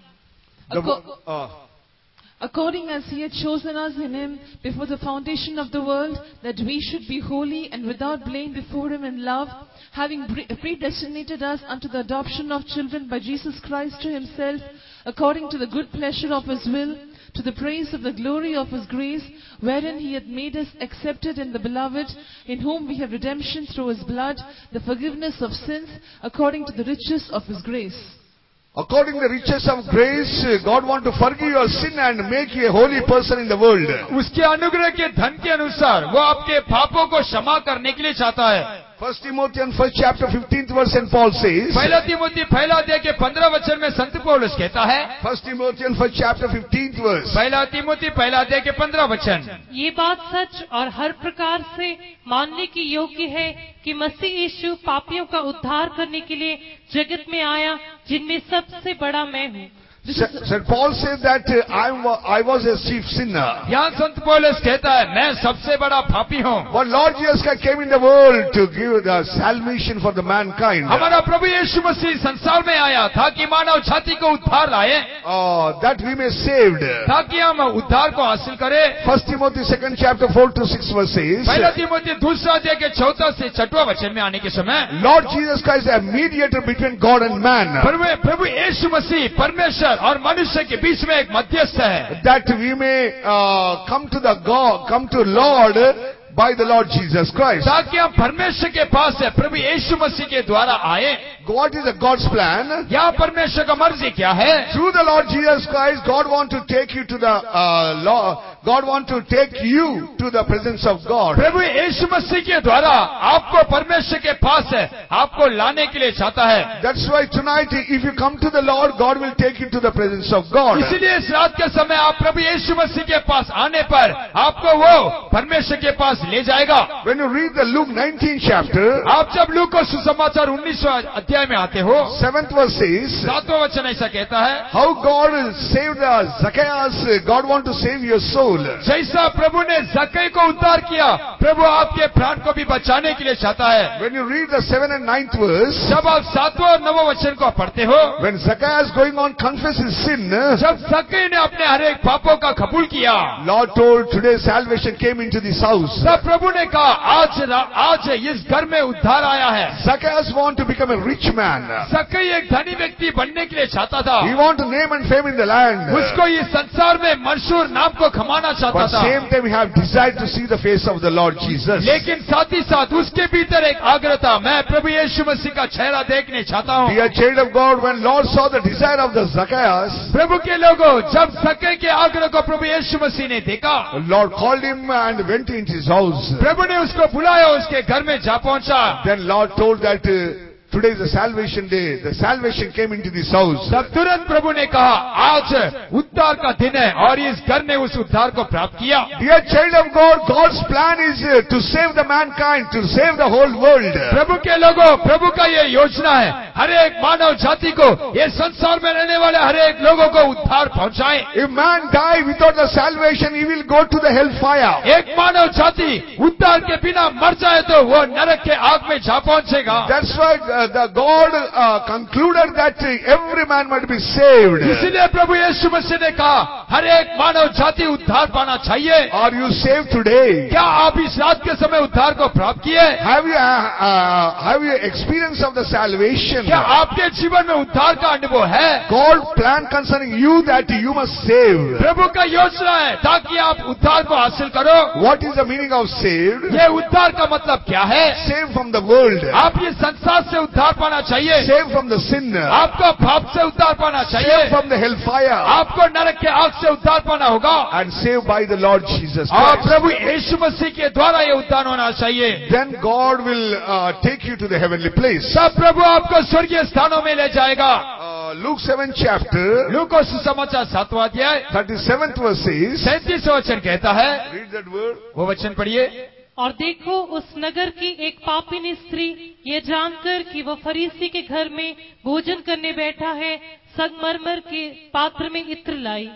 According as he had chosen us in him before the foundation of the world, that we should be holy and without blame before him in love, having predestinated us unto the adoption of children by Jesus Christ to himself, according to the good pleasure of his will, to the praise of the glory of his grace, wherein he hath made us accepted in the beloved, in whom we have redemption through his blood, the forgiveness of sins, according to the riches of his grace. According to the riches of grace, God wants to forgive your sin and make you a holy person in the world. उसके अनुग्रह के धन के अनुसार वो आपके पापों को क्षमा करने के लिए चाहता है। 1 Timothy 1st chapter 15th verse, and Paul says. पहला तिमोथी पहला अध्याय के 15 वचन में संत पौलुस कहता है। 1 Timothy 1st chapter 15th verse. पहला तिमोथी पहला अध्याय के 15 वचन। ये बात सच और हर प्रकार से मानने की योग्य है कि मसीह यीशु पापियों का उद्धार करने के लिए जगत में आया, जिनमें सबसे बड़ा मैं हूँ। St. Paul said that I was a chief sinner. यहाँ संत पौलुस कहता है मैं सबसे बड़ा पापी हूँ। But Lord Jesus Christ came in the world to give the salvation for the mankind. हमारा प्रभु यीशु मसीह संसार में आया ताकि मानव जाति को उद्धार लाए, that we may saved. ताकि हम उद्धार को हासिल करें। 1 Timothy 2nd chapter 4 to 6 verses. पहला तिमोथी दूसरा अध्याय के 4 से 6 वचन में आने के समय Lord Jesus Christ is a mediator between God and man. प्रभु यीशु मसीह परमेश्वर और मनुष्य के बीच में एक मध्यस्थ है। That we may come to Lord by the Lord Jesus Christ. ताकि हम परमेश्वर के पास है प्रभु यीशु मसीह के द्वारा आए। What is God's plan? यहाँ परमेश्वर का मर्जी क्या है? Through the Lord Jesus Christ, God want to take you to the God want to take you to the presence of God. प्रभु यीशु मसीह के द्वारा आपको परमेश्वर के पास है, आपको लाने के लिए चाहता है। That's why tonight, if you come to the Lord, God will take you to the presence of God. इसलिए इस रात के समय आप प्रभु यीशु मसीह के पास आने पर आपको वो परमेश्वर के पास ले जाएगा। When you read the Luke 19th chapter, आप जब लूक को सुसमाचार 19वां अध्याय में आते हो, 7th verse says, 7वां वचन ऐसा कहता है, how God saved Zacchaeus, God want to save your soul. जैसा प्रभु ने ज़क्कै को उद्धार किया, प्रभु आपके प्राण को भी बचाने के लिए चाहता है। When you read the 7th and 9th verse, जब आप 7वां और 9वां वचन को पढ़ते हो, when Zacchaeus going on confess his sin, जब ज़क्कै ने अपने हर एक पापों का कबूल किया, Lord told today salvation came into this house. तब प्रभु ने कहा आज इस घर में उद्धार आया है। Zacchaeus want to become a rich man. ज़क्कै एक धनी व्यक्ति बनने के लिए चाहता था। He want to name and fame in the land. उसको इस संसार में मशहूर नाम को कमाना चाहता But था। same time he have desired to see the face of the Lord Jesus. लेकिन साथ ही साथ उसके भीतर एक आग्रह था, मैं प्रभु यीशु मसीह का चेहरा देखने चाहता हूँ। Dear child of God, when Lord saw the desire of the Zacchaeus, प्रभु के लोगों, जब ज़क्कै के आग्रह को प्रभु यीशु मसीह ने देखा, Lord called him and went into his house. प्रभु ने उसको बुलाया, उसके घर में जा पहुंचा। Then Lord told that today is the salvation day. The salvation came into this house. तब तुरंत प्रभु ने कहा, आज उद्धार का दिन है, और इस घर ने उस उद्धार को प्राप्त किया। Dear child of God, God's plan is to save the mankind, to save the whole world. प्रभु के लोगों, प्रभु का ये योजना है, हर एक मानव जाति को, ये संसार में रहने वाले हर एक लोगों को उद्धार पहुंचाएं। If man die without the salvation, he will go to the hellfire. एक मानव जाति उद्धार के बिना मर जाए तो वो नरक के आग में जा पहुंचेगा। That's why the God concluded that every man might be saved. इसीलिए प्रभु यीशु मसीह ने कहा, हर एक मानव जाति उद्धार पाना चाहिए। Are you saved today? क्या आप इस रात के समय उद्धार को प्राप्त किए? Have you experience of the salvation? क्या आपके जीवन में उद्धार का अनुभव है? God plan concerning you that you must save. प्रभु का योजना है ताकि आप उद्धार को हासिल करो। What is the meaning of saved? ये उद्धार का मतलब क्या है? Saved from the world. आप ये संसार से उद्धार पाना चाहिए। Saved from the sin. आपको पाप से उद्धार पाना चाहिए। Saved from the hellfire. आपको नरक के आग से उद्धार पाना होगा। And saved by the Lord Jesus और Christ. प्रभु यीशु मसीह के द्वारा ये उद्धार होना चाहिए। Then God will take you to the heavenly place. तब प्रभु आपको स्वर्गीय स्थानों में ले जाएगा। Luke 7 chapter, लूका सुसमाचार 7वां अध्याय 37th verse says, 37वां वचन कहता है, read that word. वो वचन पढ़िए। और देखो, उस नगर की एक पापिनी स्त्री ये जानकर कि वह फरीसी के घर में भोजन करने बैठा है, संगमरमर के पात्र में इत्र लाई।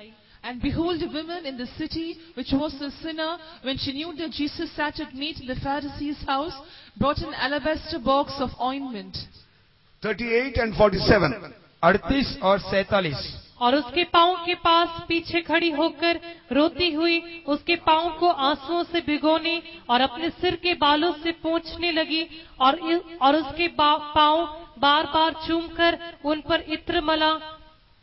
And behold, a woman in the city, which was a sinner, when she knew that Jesus sat at meat in the Pharisee's house, brought an alabaster box of ointment. 38 and 47. 38 और 47। और उसके पांव के पास पीछे खड़ी होकर रोती हुई उसके पांव को आंसुओं से भिगोने और अपने सिर के बालों से पोंछने लगी, और उसके पांव बार बार चूमकर उन पर इत्र मला।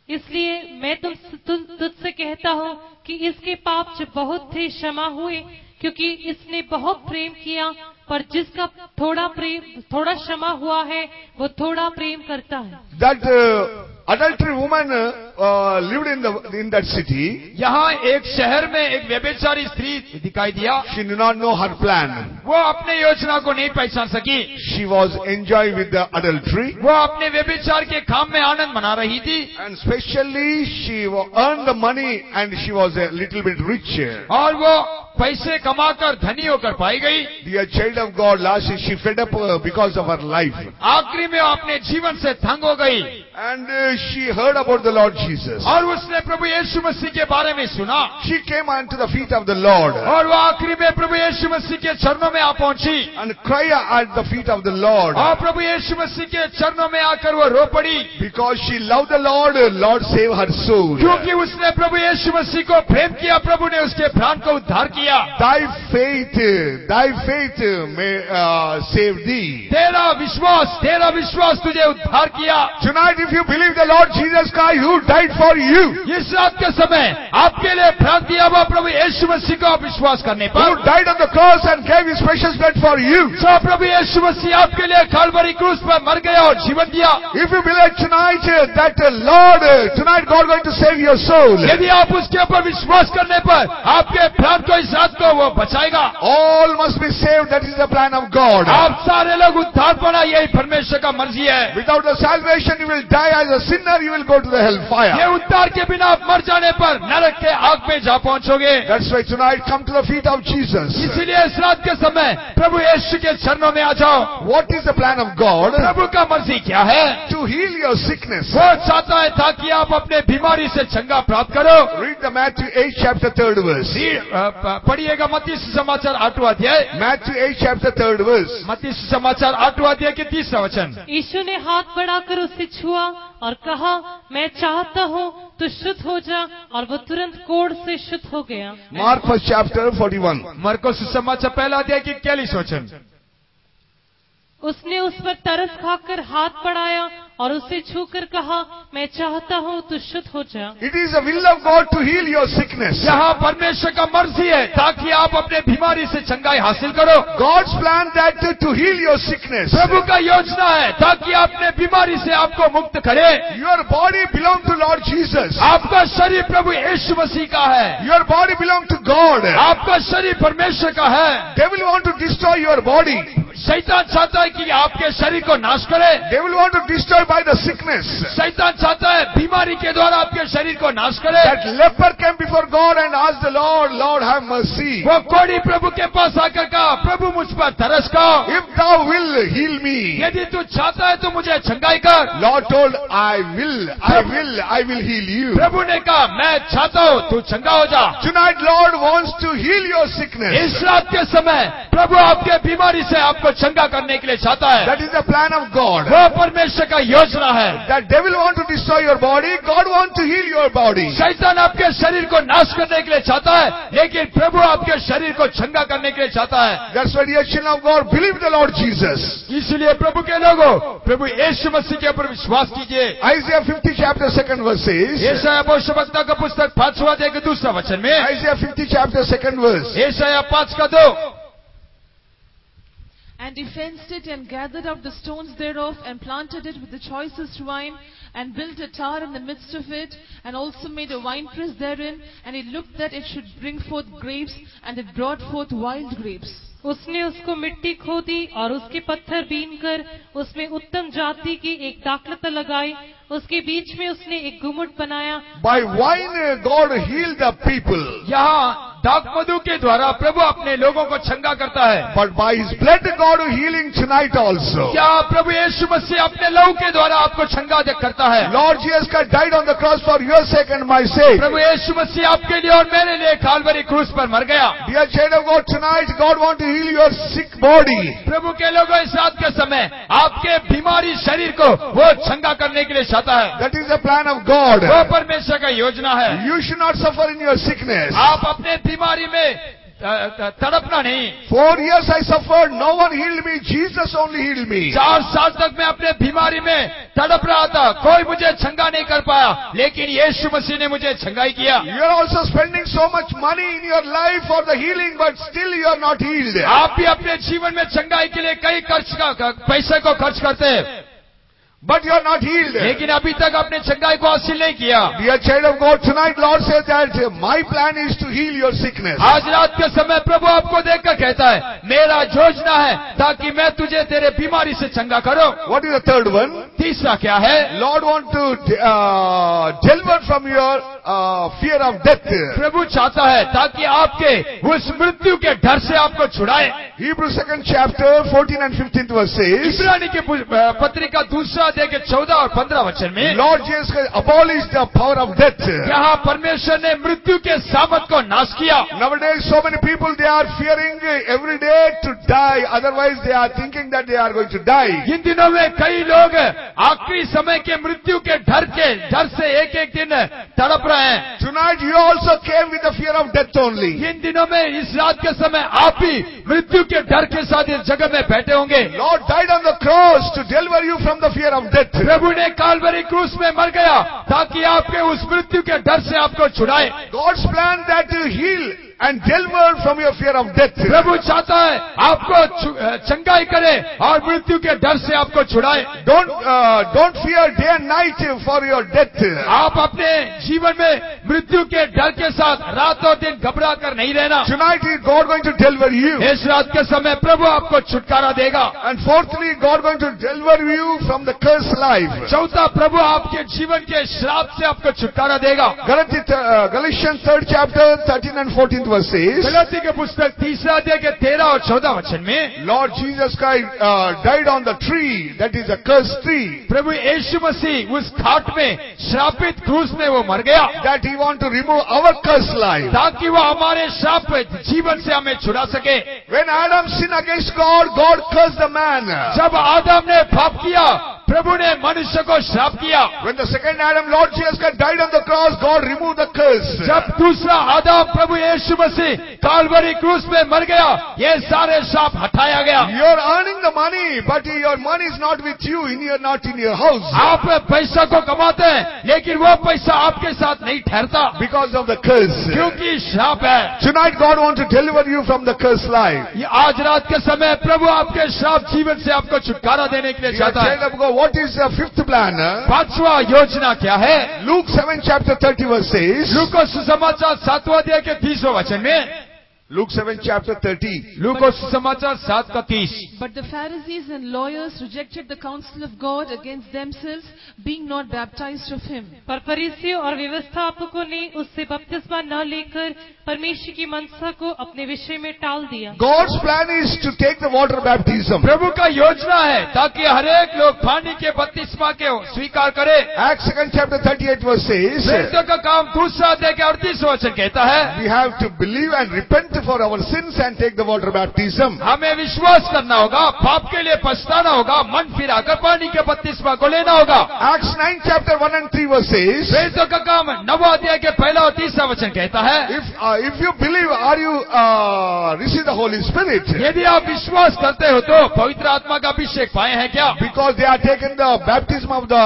इसलिए मैं तुझसे कहता हूँ कि इसके पाप जो बहुत थे क्षमा हुए, क्योंकि इसने बहुत प्रेम किया। पर जिसका थोड़ा क्षमा हुआ है, वो थोड़ा प्रेम करता है। That adultery woman lived in that city. यहाँ एक शहर में एक व्यभिचारी स्त्री दिखाई दिया। She did not know her plan. वो अपने योजना को नहीं पहचान सकी। She was enjoying with the adultery. वो अपने व्यभिचार के काम में आनंद मना रही थी। And especially she earned the money and she was a little bit richer. और वो पैसे कमाकर धनी होकर पाई गई। Dear child of God, lastly she fed up because of her life. आखिरी में वो अपने जीवन से तंग हो गई। And she heard about the Lord Jesus. और उसने प्रभु यीशु मसीह के बारे में सुना। She came unto the feet of the Lord. और वो आखिरी में प्रभु यीशु मसीह के चरणों में आ पहुंची। And cried at the feet of the Lord. और प्रभु यीशु मसीह के चरणों में आकर वो रो पड़ी। Because she loved the Lord, Lord saved her soul. क्योंकि उसने प्रभु यीशु मसीह को प्रेम किया, प्रभु ने उसके प्राण को उद्धार किया। Thy faith may save thee. तेरा विश्वास तुझे उद्धार किया। Tonight, if you believe the Lord Jesus Christ who died for you, इस रात के समय आपके लिए प्राण दिया हुआ प्रभु यीशु मसीह को आप विश्वास करने पर, who died on the cross and gave his precious blood for you. जो प्रभु यीशु मसीह आपके लिए कालवरी क्रूस पर मर गया और जीवन दिया। If you believe tonight that Lord, tonight God going to save your soul. यदि आप उसके ऊपर विश्वास करने पर आपके प्राण को इस रात को वो बचाएगा। All must be saved. That is the plan of God. आप सारे लोग उद्धार पाना, यही परमेश्वर का मर्जी है। Without the salvation, you will die as a sinner. You will go to the hellfire. ये उद्धार के बिना आप मर जाने पर नरक के आग में जा पहुंचोगे। That's why tonight come to the feet of Jesus. इसीलिए इस रात के समय प्रभु यीशु के चरणों में आ जाओ। What is the plan of God? प्रभु का मर्जी क्या है? To heal your sickness. वो चाहता है ताकि आप अपने बीमारी से चंगा प्राप्त करो। Read the Matthew 8 chapter 3rd verse. पढ़िएगा मत्ती सुसमाचार 8वां अध्याय। Matthew 8 chapter 3rd verse. मत्ती सुसमाचार 8वां अध्याय के 30वां वचन। यीशु ने हाथ बढ़ाकर उसे छुआ और कहा, मैं चाहता हूँ तो शुद्ध हो जा, और वो तुरंत कोढ़ से शुद्ध हो गया। Mark 1 chapter 41. मरको सुसमाचार पहला अध्याय के 41 वचन। उसने उस पर तरस खाकर हाथ बढ़ाया और उसे छूकर कहा, मैं चाहता हूँ तो शुद्ध हो जा। It is the will of God to heal your sickness. यहाँ परमेश्वर का मर्जी है ताकि आप अपने बीमारी से चंगाई हासिल करो। God's plan that to heal your sickness. प्रभु का योजना है ताकि अपने बीमारी से आपको मुक्त करे। Your body belongs to Lord Jesus. आपका शरीर प्रभु यीशु मसीह का है। Your body belongs to God. आपका शरीर परमेश्वर का है। Devil want to destroy your body. शैतान चाहता है कि आपके शरीर को नाश करे। Devil want to destroy by the sickness. शैतान चाहता है बीमारी के द्वारा आपके शरीर को नाश करे। That leper came before God and asked the Lord, Lord have mercy. वो कोढ़ी प्रभु के पास आकर कहा, प्रभु मुझ पर तरस कर, If thou will heal me. यदि तू चाहता है तो मुझे चंगाई कर। Lord told, I will heal you. प्रभु ने कहा, मैं चाहता हूँ तू चंगा हो जा। Tonight Lord wants to heal your sickness. इस रात के समय प्रभु आपके बीमारी से आपको चंगा करने के लिए चाहता है। That is the plan of God. वो परमेश्वर का योजना है। That devil want to destroy your body, God want to heal your body. शैतान आपके शरीर को नाश करने के लिए चाहता है, लेकिन प्रभु आपके शरीर को चंगा करने के लिए चाहता है। That's why the children of God believe the Lord Jesus. इसलिए प्रभु के लोगों, प्रभु यीशु मसीह के ऊपर विश्वास कीजिए। Isaiah 50 chapter 2nd verse says. यशायाह भविष्यवक्ता का पुस्तक 5वां अध्याय के 2 वचन में। Isaiah 50 chapter 2nd verse. यशायाह 5 का 2। And he fenced it and gathered out the stones thereof and planted it with the choicest wine and built a tower in the midst of it and also made a winepress therein, and he looked that it should bring forth grapes, and it brought forth wild grapes. उसने उसको मिट्टी खोदी और उसके पत्थर बीनकर उसमें उत्तम जाति की एक दाखलता लगाई, उसके बीच में उसने एक गुम्मट बनाया। By wine God healed the people. यहाँ दाखमधु के द्वारा प्रभु अपने लोगों को चंगा करता है। But by his blood God healing tonight also. क्या प्रभु यीशु मसीह अपने लहू के द्वारा आपको चंगा करता है? Lord Jesus Christ died on the cross for your sake and my sake. प्रभु यीशु मसीह आपके लिए और मेरे लिए काल्वरी क्रूस पर मर गया। Dear child of God, tonight God want to heal your sick body. प्रभु के लोगों इस रात के समय आपके बीमारी शरीर को वो चंगा करने के लिए चाहता है। That is the plan of God. वो परमेश्वर का योजना है। You should not suffer in your sickness. आप अपने बीमारी में तड़पना नहीं। 4 years I suffered, no one healed me, Jesus only healed me. 4 साल तक मैं अपने बीमारी में तड़प रहा था, कोई मुझे चंगा नहीं कर पाया, लेकिन यीशु मसीह ने मुझे चंगाई किया। You are also spending so much money in your life for the healing, but still you are not healed. आप भी अपने जीवन में चंगाई के लिए कई पैसे को खर्च करते हैं, but you are not healed. लेकिन अभी तक आपने चंगाई को हासिल नहीं किया। Dear child of God, tonight Lord says that my plan is to heal your sickness. आज रात के समय प्रभु आपको देखकर कहता है, मेरा योजना है ताकि मैं तुझे तेरे बीमारी से चंगा करूं। What is the third one? तीसरा क्या है? Lord want to deliver from your fear of death. प्रभु चाहता है ताकि आपके उस मृत्यु के डर से आपको छुड़ाए। Hebrews 2nd chapter 14 and 15th verse says. इब्रानी की पत्रिका 2 अध्याय के 14 और 15 वचन में Lord Jesus Christ abolished the power of death. यहाँ परमेश्वर ने मृत्यु के सामर्थ को नाश किया। Nowadays so many people they are fearing every day to die, otherwise they are thinking that they are going to die. इन दिनों में कई लोग आखिरी समय के मृत्यु के डर से एक दिन तड़प रहे हैं। Tonight you also came with the fear of death only. इन दिनों में इस रात के समय आप भी मृत्यु के डर के साथ इस जगह में बैठे होंगे। Lord died on the cross to deliver you from the fear of death. प्रभु ने काल्वरी क्रूस में मर गया ताकि आपके उस मृत्यु के डर से आपको छुड़ाए। God's plan that to heal and deliver from your fear of death. प्रभु चाहता है आपको चंगाई करे और मृत्यु के डर से आपको छुड़ाए। Don't fear day and night for your death. आप अपने जीवन में मृत्यु के डर के साथ रात और दिन घबरा कर नहीं रहना। Tonight is God going to deliver you. इस रात के समय प्रभु आपको छुटकारा देगा। And fourthly, God going to deliver you from the cursed life. चौथा, प्रभु आपके जीवन के श्राप से आपको छुटकारा देगा। Galatians 3rd chapter 13 and 14th verse says. Galati के पुस्तक 3 अध्याय के 13 और 14 वचन में Lord Jesus Christ died on the tree, that is a cursed tree. प्रभु यीशु मसीह उस खाट में श्रापित क्रूस में वो मर गया, that he want to remove our cursed life. ताकि वो हमारे श्राप जीवन से हमें छुड़ा सके। When Adam sinned against God, God cursed the man. जब आदम ने पाप किया, प्रभु ने मनुष्य को श्राप किया। When the second Adam, Lord Jesus Christ died on the cross, God removed the curse. जब दूसरा आदम प्रभु यीशु मसीह काल्वरी क्रूस में मर गया, ये सारे श्राप हटाया गया। You are earning the money, but your money is not with you, not in your house. आप पैसा को कमाते हैं, लेकिन वो पैसा आपके साथ नहीं ठहरता, because of the curse. क्योंकि श्राप है। Tonight God wants to deliver you from the cursed life. आज रात के समय प्रभु आपके श्राप जीवन से आपको छुटकारा देने के लिए चाहता है। What is the fifth plan? पांचवा योजना क्या है? Luke 7 chapter 30 verse says. लूका सुसमाचार 7वां अध्याय के 30वें वचन में Luke 7 chapter 30. लूका समाचार 7:30। But the Pharisees and lawyers rejected the counsel of God against themselves, being not baptized of him. पर फरीसियों और व्यवस्थापकों ने उससे बपतिस्मा न लेकर परमेश्वर की मनसा को अपने विषय में टाल दिया। God's plan is to take the water baptism. प्रभु का योजना है ताकि हरेक लोग पानी के बपतिस्मा के स्वीकार करे। Acts 2 chapter 38 verse says, प्रेरितों का काम 2 अध्याय के 38 वचन कहता है, we have to believe and repent for our sins and take the water baptism. हमें विश्वास करना होगा, पाप के लिए पछताना होगा, मन फिराकर पानी के बपतिस्मा को लेना होगा। Acts 9 chapter 1 and 3 verse says, प्रेरितों का काम 9 अध्याय के 1 और 3 वचन कहता है, if you believe, are you receive the Holy Spirit? यदि आप विश्वास करते हो तो पवित्र आत्मा का अभिषेक पाए हैं क्या? Because they are taken the baptism of the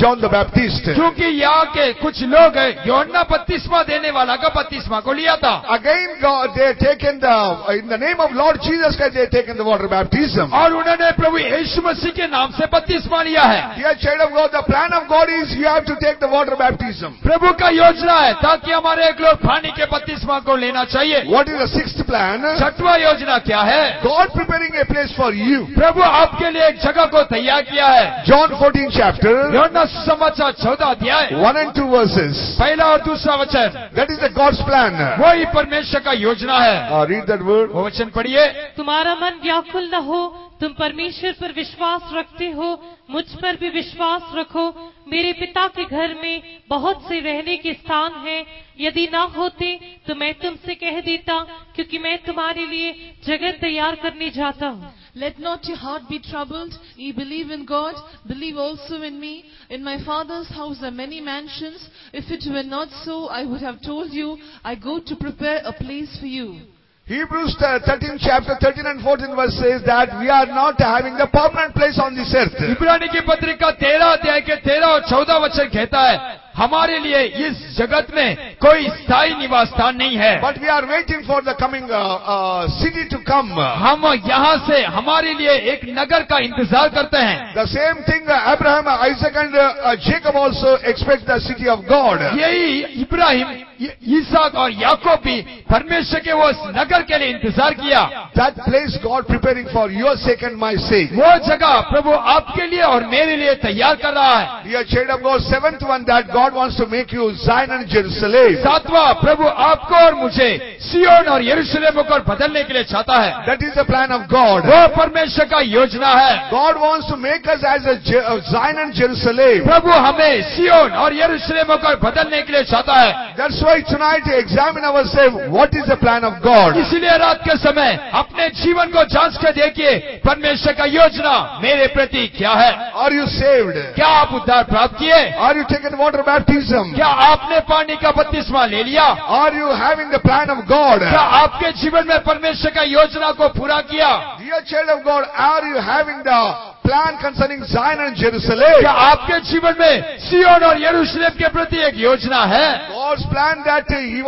John the Baptist. क्योंकि यहाँ के कुछ लोग यूहन्ना बपतिस्मा देने वाला का बपतिस्मा को लिया था। Again, they taken in the name of Lord Jesus Christ, they taken the water baptism. और उन्होंने प्रभु यीशु मसीह के नाम से बपतिस्मा लिया है। Dear child of God, the plan of God is you have to take the water baptism. प्रभु का योजना है ताकि हमारे एक लोग पानी के बपतिस्मा को लेना चाहिए। What is the sixth plan? 6वां योजना क्या है? God preparing a place for you. प्रभु आपके लिए एक जगह को तैयार किया है। John 14 chapter यूहन्ना सुसमाचार 14 अध्याय 1 and 2 verses. 1 और 2 वचन, That is the God's plan. वही परमेश्वर का योजना है। Read that word. वो वचन पढ़िए। तुम्हारा मन व्याकुल न हो, तुम परमेश्वर पर विश्वास रखते हो, मुझ पर भी विश्वास रखो। मेरे पिता के घर में बहुत से रहने के स्थान हैं, यदि ना होते तो मैं तुमसे कह देता, क्योंकि मैं तुम्हारे लिए जगह तैयार करने जाता हूँ। Let not your heart be troubled. Ye believe in God, believe also in me. In my Father's house are many mansions. If it were not so, I would have told you, I go to prepare a place for you. Hebrews 13 chapter 13 and 14 verse says that we are not having the permanent place on this earth. इब्रानी की पत्रिका 13 अध्याय के 13 और 14 वचन कहता है, हमारे लिए इस जगत में कोई स्थायी निवास स्थान नहीं है। But we are waiting for the coming city to come. हम यहाँ से हमारे लिए एक नगर का इंतजार करते हैं। The same thing Abraham, Isaac and Jacob also expect the city of God. यही इब्राहिम, ईसाक और याकूब भी परमेश्वर के वो नगर के लिए इंतजार किया। That place God preparing for your sake and my sake. वो जगह प्रभु आपके लिए और मेरे लिए तैयार कर रहा है। Dear child of God, seventh one, that God wants to make you Zion and Jerusalem. 7वां, प्रभु आपको और मुझे सियोन और यरूशलेम को बदलने के लिए चाहता है। That is the plan of God. वो परमेश्वर का योजना है। God wants to make us as a Zion and Jerusalem. प्रभु हमें सियोन और यरूशलेम को बदलने के लिए चाहता है। That's why tonight examine ourselves. What is the plan of God? इसलिए रात के समय अपने जीवन को जांच कर देखिए, परमेश्वर का योजना मेरे प्रति क्या है। Are you saved? क्या आप उद्धार प्राप्त किए? Are you taken water baptism? क्या आपने पानी का बपतिस्मा ले लिया? Are you having the plan of God? क्या आपके जीवन में परमेश्वर का योजना को पूरा किया? Dear child of God, are you having the plan concerning Zion and Jerusalem? क्या आपके जीवन में सियोन और यरूशलेम के प्रति एक योजना है? God's plan that he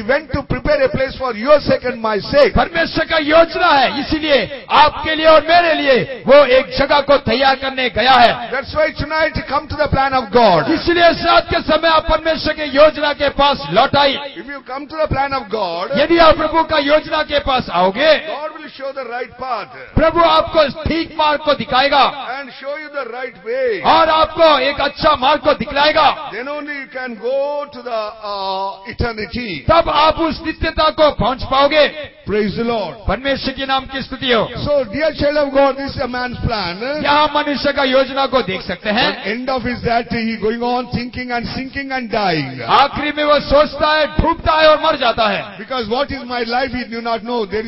went to prepare a place for your sake and my sake. परमेश्वर का योजना है, इसीलिए आपके लिए और मेरे लिए वो एक जगह को तैयार करने गया है। That's why tonight come to the plan of God. इसलिए इस रात के समय आप परमेश्वर के योजना के पास लौट आइए। If you come to the plan of God, यदि आप प्रभु का योजना के पास आओगे, God will show the right path प्रभु आपको ठीक मार्ग को दिखाएगा and show you the right way. और आपको एक अच्छा मार्ग को दिखलाएगा। Then only you can go to the eternity. तब आप उस नित्यता को पहुंच पाओगे। Praise the Lord. परमेश्वर के नाम की स्तुति हो। So, dear child of God, this is a man's plan. यहाँ मनुष्य का योजना को देख सकते हैं। But end of is that he going on thinking and sinking and dying. आखिरी में वो सोचता है, डूबता है और मर जाता है। Because what is my life, he do not know. There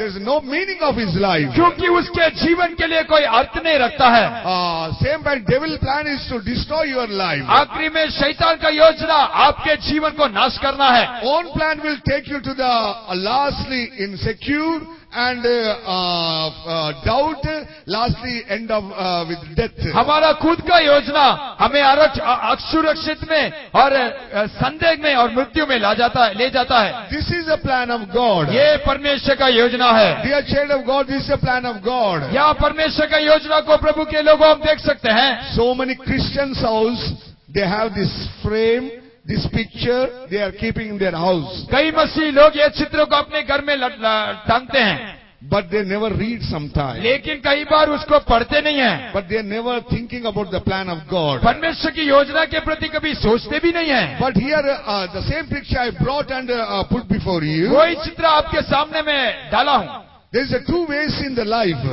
is no meaning of his life. क्योंकि उसके जीवन के लिए कोई अर्थ नहीं रखता है। Same time, devil plan is to destroy your life. आखिरी में शैतान का योजना आपके जीवन को नाश करना है। Own plan will take you to the lastly insecure and doubt, lastly end of with death. हमारा खुद का योजना हमें असुरक्षित में और संदेह में और मृत्यु में ले जाता है। This is a plan of God. ये परमेश्वर का योजना है। Dear child of God, this is a plan of God. यहाँ परमेश्वर का योजना को प्रभु के लोगों हम देख सकते हैं। So many Christians house, they have this frame, this picture they are keeping in their house, कई मसीह लोग ये चित्रों को अपने घर में टांगते हैं, but they never read sometimes. लेकिन कई बार उसको पढ़ते नहीं हैं, But they are never thinking about the plan of God. परमेश्वर की योजना के प्रति कभी सोचते भी नहीं हैं। But here, the same picture I brought and put before you. वही चित्र आपके सामने में डाला हूँ। There is two ways in the life.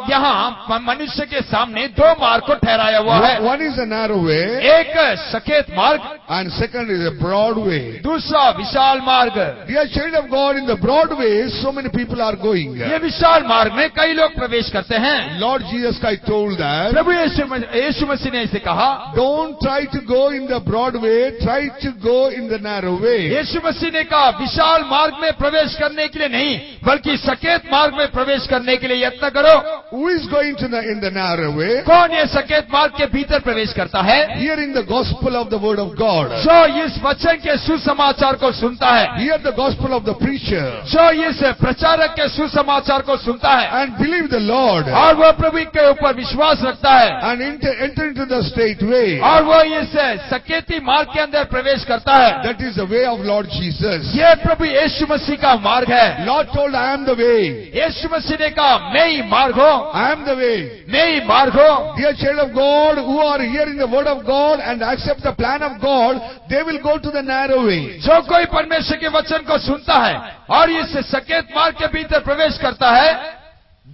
यहाँ मनुष्य के सामने दो मार्ग को ठहराया हुआ है। One is a narrow way, एक सकेत मार्ग, and second is a broad way. दूसरा विशाल मार्ग। Dear child of God, in the broad way, so many people are going. ये विशाल मार्ग में कई लोग प्रवेश करते हैं। Lord Jesus Christ told that, प्रभु यीशु मसीह ने इसे कहा, don't try to go in the broad way, try to go in the narrow way. यीशु मसीह ने कहा विशाल मार्ग में प्रवेश करने के लिए नहीं, बल्कि सकेत मार्ग में प्रवेश करने के लिए यत्न करो। Who is going to in the narrow way? कौन ये सकेत मार्ग के भीतर प्रवेश करता है? Hearing the gospel of the word of God. जो इस वचन के सुसमाचार को सुनता है, Hear the gospel of the preacher. जो इस प्रचारक के सुसमाचार को सुनता है, And believe the Lord. और वह प्रभु के ऊपर विश्वास रखता है, And enter into the straight way. और वह इस सकेती मार्ग के अंदर प्रवेश करता है। That is the way of Lord Jesus. ये प्रभु यीशु मसीह का मार्ग है। Lord told, I am the way. यीशु मसीह ने कहा मैं ही मार्ग हूँ, I am the way. मैं ही मार्ग हूँ। Dear child of God, who are hearing the word of God and accept the plan of God, they will go to the narrow way. जो कोई परमेश्वर के वचन को सुनता है और इस सकेत मार्ग के भीतर प्रवेश करता है,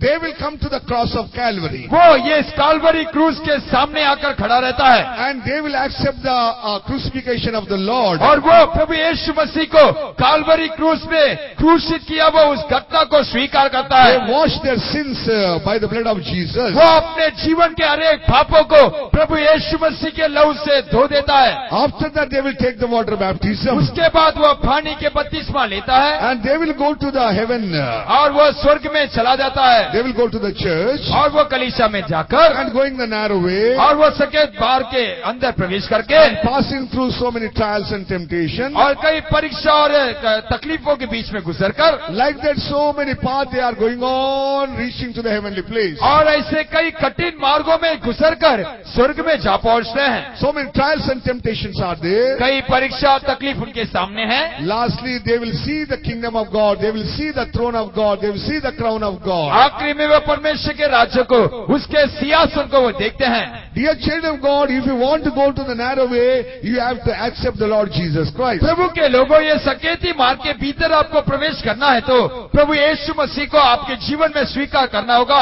They will come to the cross of Calvary. वो ये काल्वरी क्रूज के सामने आकर खड़ा रहता है, And they will accept the crucifixion of the Lord. और वो प्रभु यीशु मसीह को काल्वरी क्रूज में क्रूसित किया वो उस घटना को स्वीकार करता है। They wash their sins by the blood of Jesus. वो अपने जीवन के हरेक पापों को प्रभु यीशु मसीह के लहू से धो देता है। After that they will take the water baptism. उसके बाद वो पानी के बपतिस्मा लेता है, And they will go to the heaven. और वो स्वर्ग में चला जाता है, They will go to the church. और वो कलीसिया में जाकर And going the narrow way. और वो सकेत मार्ग के अंदर प्रवेश करके And passing through so many trials and temptations. और कई परीक्षा और तकलीफों के बीच में गुजरकर, Like that, so many paths they are going on, reaching to the heavenly place. और ऐसे कई कठिन मार्गों में गुजरकर स्वर्ग में जा पहुंचते हैं। So many trials and temptations are there. कई परीक्षा और तकलीफ उनके सामने है। Lastly, they will see the kingdom of God. They will see the throne of God. They will see the crown of God. आखिरी में वे परमेश्वर के राज्य को, उसके सिंहासन को वो देखते हैं। Dear child of God, if you want to go to the narrow way, you have to accept the Lord Jesus Christ. प्रभु के लोगों, ये सकेती मार्ग के भीतर आपको प्रवेश करना है तो प्रभु यीशु मसीह को आपके जीवन में स्वीकार करना होगा।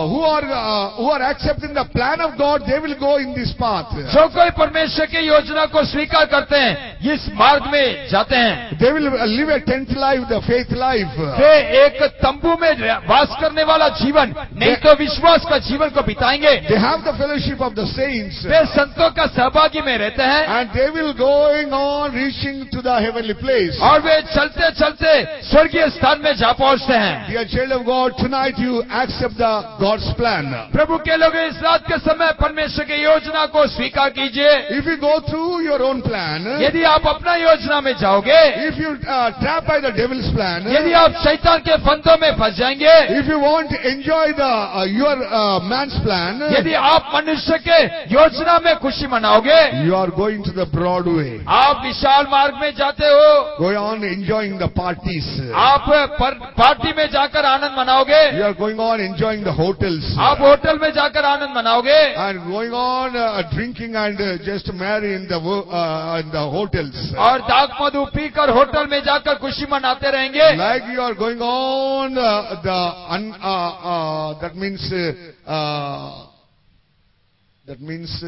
Who are accepting the plan of God, they will go in this path. जो कोई परमेश्वर की योजना को स्वीकार करते हैं, इस मार्ग में जाते हैं। They will live a tent life, the faith life. वे एक तंबू में वास करने वाला जीवन, नहीं तो विश्वास का जीवन को बिताएंगे। They have the fellowship of the saints. वे संतों का सहभागी में रहते हैं, And they will going on reaching to the heavenly place. और वे चलते चलते स्वर्गीय स्थान में जा पहुंचते हैं। Dear child of God, tonight you accept the God's plan. प्रभु के लोग, इस रात के समय परमेश्वर की योजना को स्वीकार कीजिए। If you go through your own plan, यदि आप अपना योजना में जाओगे, if you trapped by the devil's plan, यदि आप शैतान के फंदों में फंस जाएंगे, if you want to enjoy the your man's plan, यदि आप मनुष्य के योजना में खुशी मनाओगे, you are going to the broad way. आप विशाल मार्ग में जाते हो, Go on enjoying the parties. आप पार्टी में जाकर आनंद मनाओगे, You are going on enjoying the hotels. आप होटल में जाकर आनंद मनाओगे, And going on drinking and just marry in the hotels. और दाग मधु पीकर होटल में जाकर खुशी मनाते रहेंगे। Like you are going on that means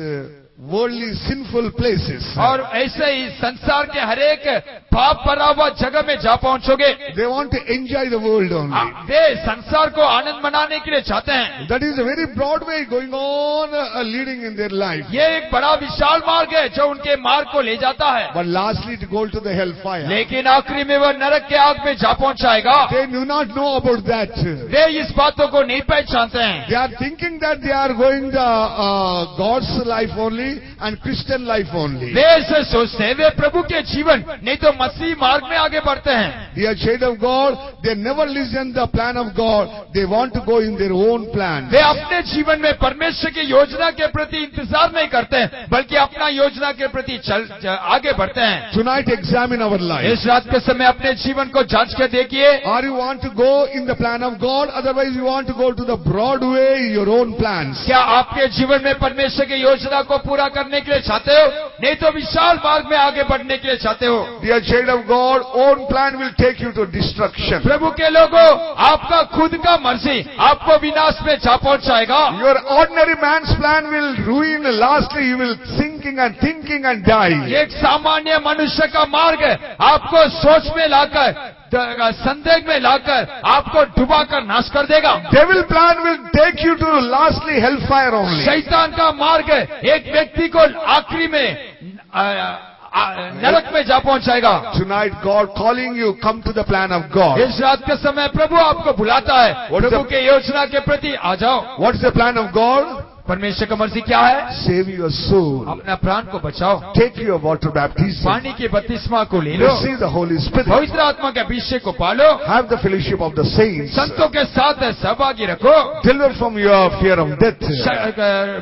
worldly sinful places. और ऐसे ही संसार के हरेक पाप भरा हुआ जगह में जा पहुंचोगे। They want to enjoy the world only. वे संसार को आनंद मनाने के लिए चाहते हैं। That is a very broad way going on leading in their life. ये एक बड़ा विशाल मार्ग है जो उनके मार्ग को ले जाता है, But lastly to go to the hellfire. लेकिन आखिरी में वह नरक के आग में जा पहुंचाएगा। They do not know about that. वे इस बातों को नहीं पहचानते हैं। They are thinking that they are going the God's life only. only and Christian life only. वे ऐसे सोचते हैं, वे प्रभु के जीवन नहीं तो मसीह मार्ग में आगे बढ़ते हैं। Dear child of God, they never listen the plan of God. They want to go in their own plan. वे अपने जीवन में परमेश्वर की योजना के प्रति इंतजार नहीं करते हैं, बल्कि अपना योजना के प्रति आगे बढ़ते हैं। Tonight examine our life. इस रात के समय अपने जीवन को जांच के देखिए। Or you want to go in the plan of God, otherwise you want to go to the broad way, your own plans. क्या आपके जीवन में परमेश्वर की योजना को पूरा करने के लिए चाहते हो, नहीं तो विशाल मार्ग में आगे बढ़ने के लिए चाहते हो? Dear child of God, own plan will take you to destruction. प्रभु के लोगों, आपका खुद का मर्जी आपको विनाश में जा पहुंचाएगा। Your ordinary man's plan will ruin. Lastly, you will thinking and die. एक सामान्य मनुष्य का मार्ग आपको सोच में लाकर, संदेह में लाकर आपको डुबाकर नाश कर देगा। Devil plan will take you to lastly hellfire only. शैतान का मार्ग एक व्यक्ति को आखिरी में नरक में जा पहुंचाएगा। Tonight God calling you, come to the plan of God. इस रात के समय प्रभु आपको बुलाता है, प्रभु के योजना के प्रति आ जाओ। What is the plan of God? परमेश्वर का मर्जी क्या है? Save your soul. अपना प्राण को बचाओ। Take your water baptism. पानी के बपतिस्मा को ले लो। Receive the Holy Spirit. पवित्र आत्मा के अभिषेक को पालो। Have the fellowship of the saints. संतों के साथ सहभागी रखो। Deliver from your fear of death.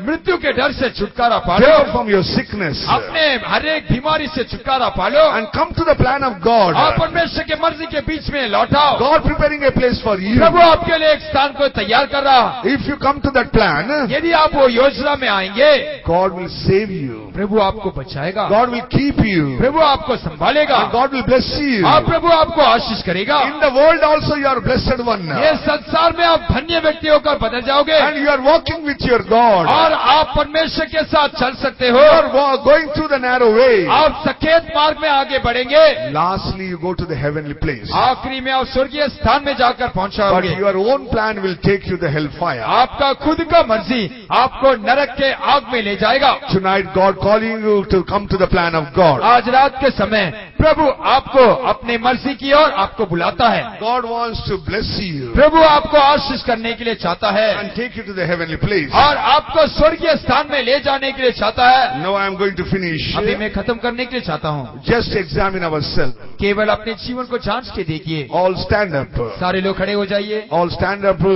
मृत्यु के डर से छुटकारा पालो। Deliver from your sickness. अपने हर एक बीमारी से छुटकारा पालो। And come to the plan of God. और परमेश्वर के मर्जी के बीच में लौटाओ। God preparing a place for you. प्रभु आपके लिए एक स्थान को तैयार कर रहा। If you come to that plan, यदि आप वो योजना में आएंगे, God will save you. प्रभु आपको बचाएगा। God will keep you. प्रभु आपको संभालेगा। And God will bless you. और प्रभु आपको आशीष करेगा। In the world also you are blessed one. ये संसार में आप धन्य व्यक्ति होकर बदल जाओगे। And you are walking with your God. और आप परमेश्वर के साथ चल सकते हो। You are going through the narrow way. आप सकेत मार्ग में आगे बढ़ेंगे। Lastly, you go to the heavenly place. आखिरी में आप स्वर्गीय स्थान में जाकर But पहुंचाओगे। your own plan will take you to hellfire. आपका खुद का मर्जी आपको नरक के आग में ले जाएगा। Tonight, God calling you to come to the plan of God. आज रात के समय प्रभु आपको अपने मर्जी की ओर आपको बुलाता है। God wants to bless you प्रभु आपको आशीष करने के लिए चाहता है and take you to the heavenly place. और आपको स्वर्गीय स्थान में ले जाने के लिए चाहता है। Now I am going to finish. अभी मैं खत्म करने के लिए चाहता हूँ। Just examine ourselves. केवल अपने जीवन को जांच के देखिए। All stand up. सारे लोग खड़े हो जाइए। All stand up.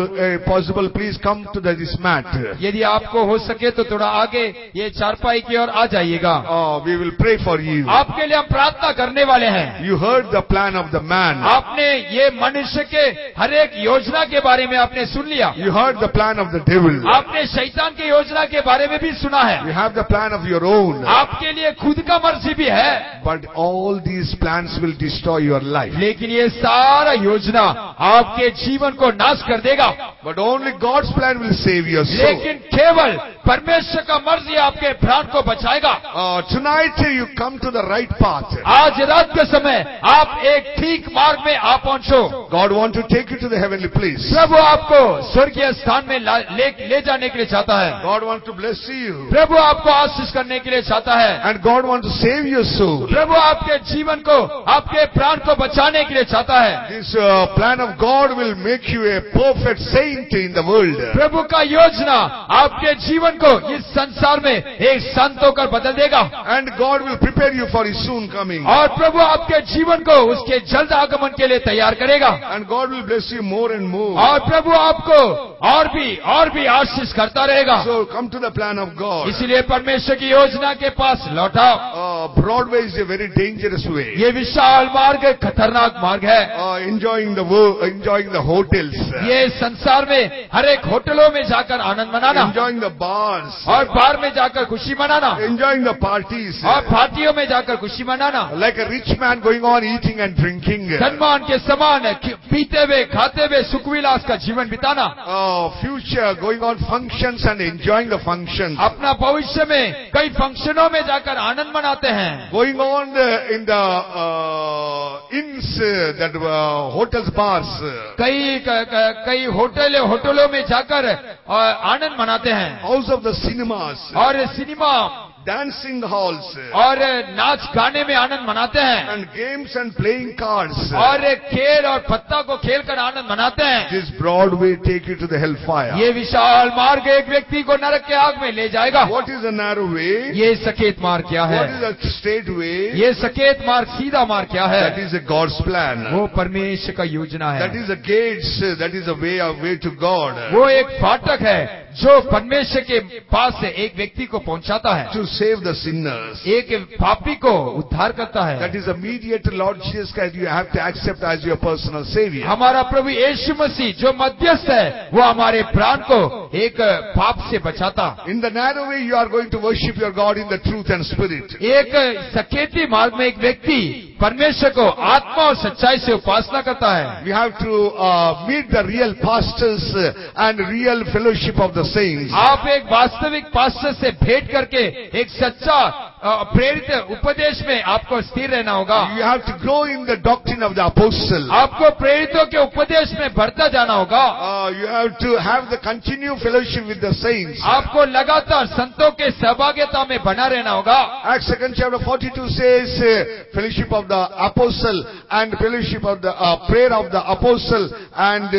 Possible, please come to this mat. यदि आपको हो सके तो थोड़ा आगे ये चारपाई की ओर आ जाइएगा। We will pray for you. आपके लिए हम प्रार्थना करने वाले हैं। You heard the plan of the man. आपने ये मनुष्य के हर एक योजना के बारे में आपने सुन लिया। You heard the plan of the devil. आपने शैतान की योजना के बारे में भी सुना है। You have the plan of your own. आपके लिए खुद का मर्जी भी है। But all these plans will destroy your life. लेकिन ये सारा योजना आपके जीवन को नाश कर देगा। But only God's plan will save your soul. लेकिन केवल परमेश्वर का मर्जी आपके प्राण को बचाएगा। Tonight you come to the right path. आज रात के समय आप एक ठीक मार्ग में आ पहुंचो। God wants to take you to the heavenly place. प्रभु आपको स्वर्गीय स्थान में ले जाने के लिए चाहता है। God wants to bless you. प्रभु आपको आशीष करने के लिए चाहता है। And God wants to save your soul. प्रभु आपके जीवन को, आपके प्राण को बचाने के लिए चाहता है। This plan of God will make you a perfect saint in the world. प्रभु का योजना आपके जीवन को इस संसार में एक संत होकर बदल देगा। And God will prepare you for His soon coming. और प्रभु आपके जीवन को उसके जल्द आगमन के लिए तैयार करेगा। And God will bless you more and more. और प्रभु आपको और भी आशीष करता रहेगा। So come to the plan of God. इसलिए परमेश्वर की योजना के पास लौटाओ। Broadway is a very dangerous way. ये विशाल मार्ग खतरनाक मार्ग है। Enjoying the hotels. ये संसार में हर एक होटलों में जाकर आनंद मनाना। Enjoying the bars. और बार में जाकर खुशी मनाना। Enjoying the parties. और पार्टियों में जाकर खुशी मनाना। Like a rich man going on eating and drinking. धनवान के समान पीते हुए खाते हुए सुखविलास का जीवन बिताना। Future going on functions and enjoying the functions. अपना भविष्य में कई फंक्शनों में जाकर आनंद मनाते हैं। Going on in the inns, that hotels, bars. कई होटलों में जाकर आनंद मनाते हैं। House of the cinemas. और सिनेमा dancing halls, और नाच गाने में आनंद मनाते हैं, and games and playing cards. और खेल और पत्ता को खेलकर आनंद मनाते हैं। This broad way take you to the hellfire. ये विशाल मार्ग एक व्यक्ति को नरक के आग में ले जाएगा। What is the narrow way? ये सकेत मार्ग क्या है? What is the straight way? ये सकेत मार्ग सीधा मार्ग क्या है? That is a God's plan. वो परमेश्वर का योजना That है। is a gates. That is a way to God. वो एक फाटक है जो परमेश्वर के पास से एक व्यक्ति को पहुंचाता है, To save the sinners. एक पापी को उद्धार करता है। That is a mediator, Lord Jesus Christ. You have to accept as your personal savior. हमारा प्रभु यीशु मसीह जो मध्यस्थ है, वो हमारे प्राण को एक पाप से बचाता। In the narrow way, you are going to worship your God in the truth and spirit. एक सकेती मार्ग में एक व्यक्ति परमेश्वर को आत्मा और सच्चाई से उपासना करता है। We have to meet the real pastors and real fellowship of the saints. आप एक वास्तविक पास्टर से भेंट करके एक सच्चा प्रेरित उपदेश में आपको स्थिर रहना होगा। You have to grow in the doctrine of the apostle. आपको प्रेरितों के उपदेश में बढ़ता जाना होगा। You have to have the continued fellowship with the saints. आपको लगातार संतों के सहभागिता में बना रहना होगा। Acts 2nd chapter 42 says fellowship of the apostle and fellowship of the prayer of the apostle and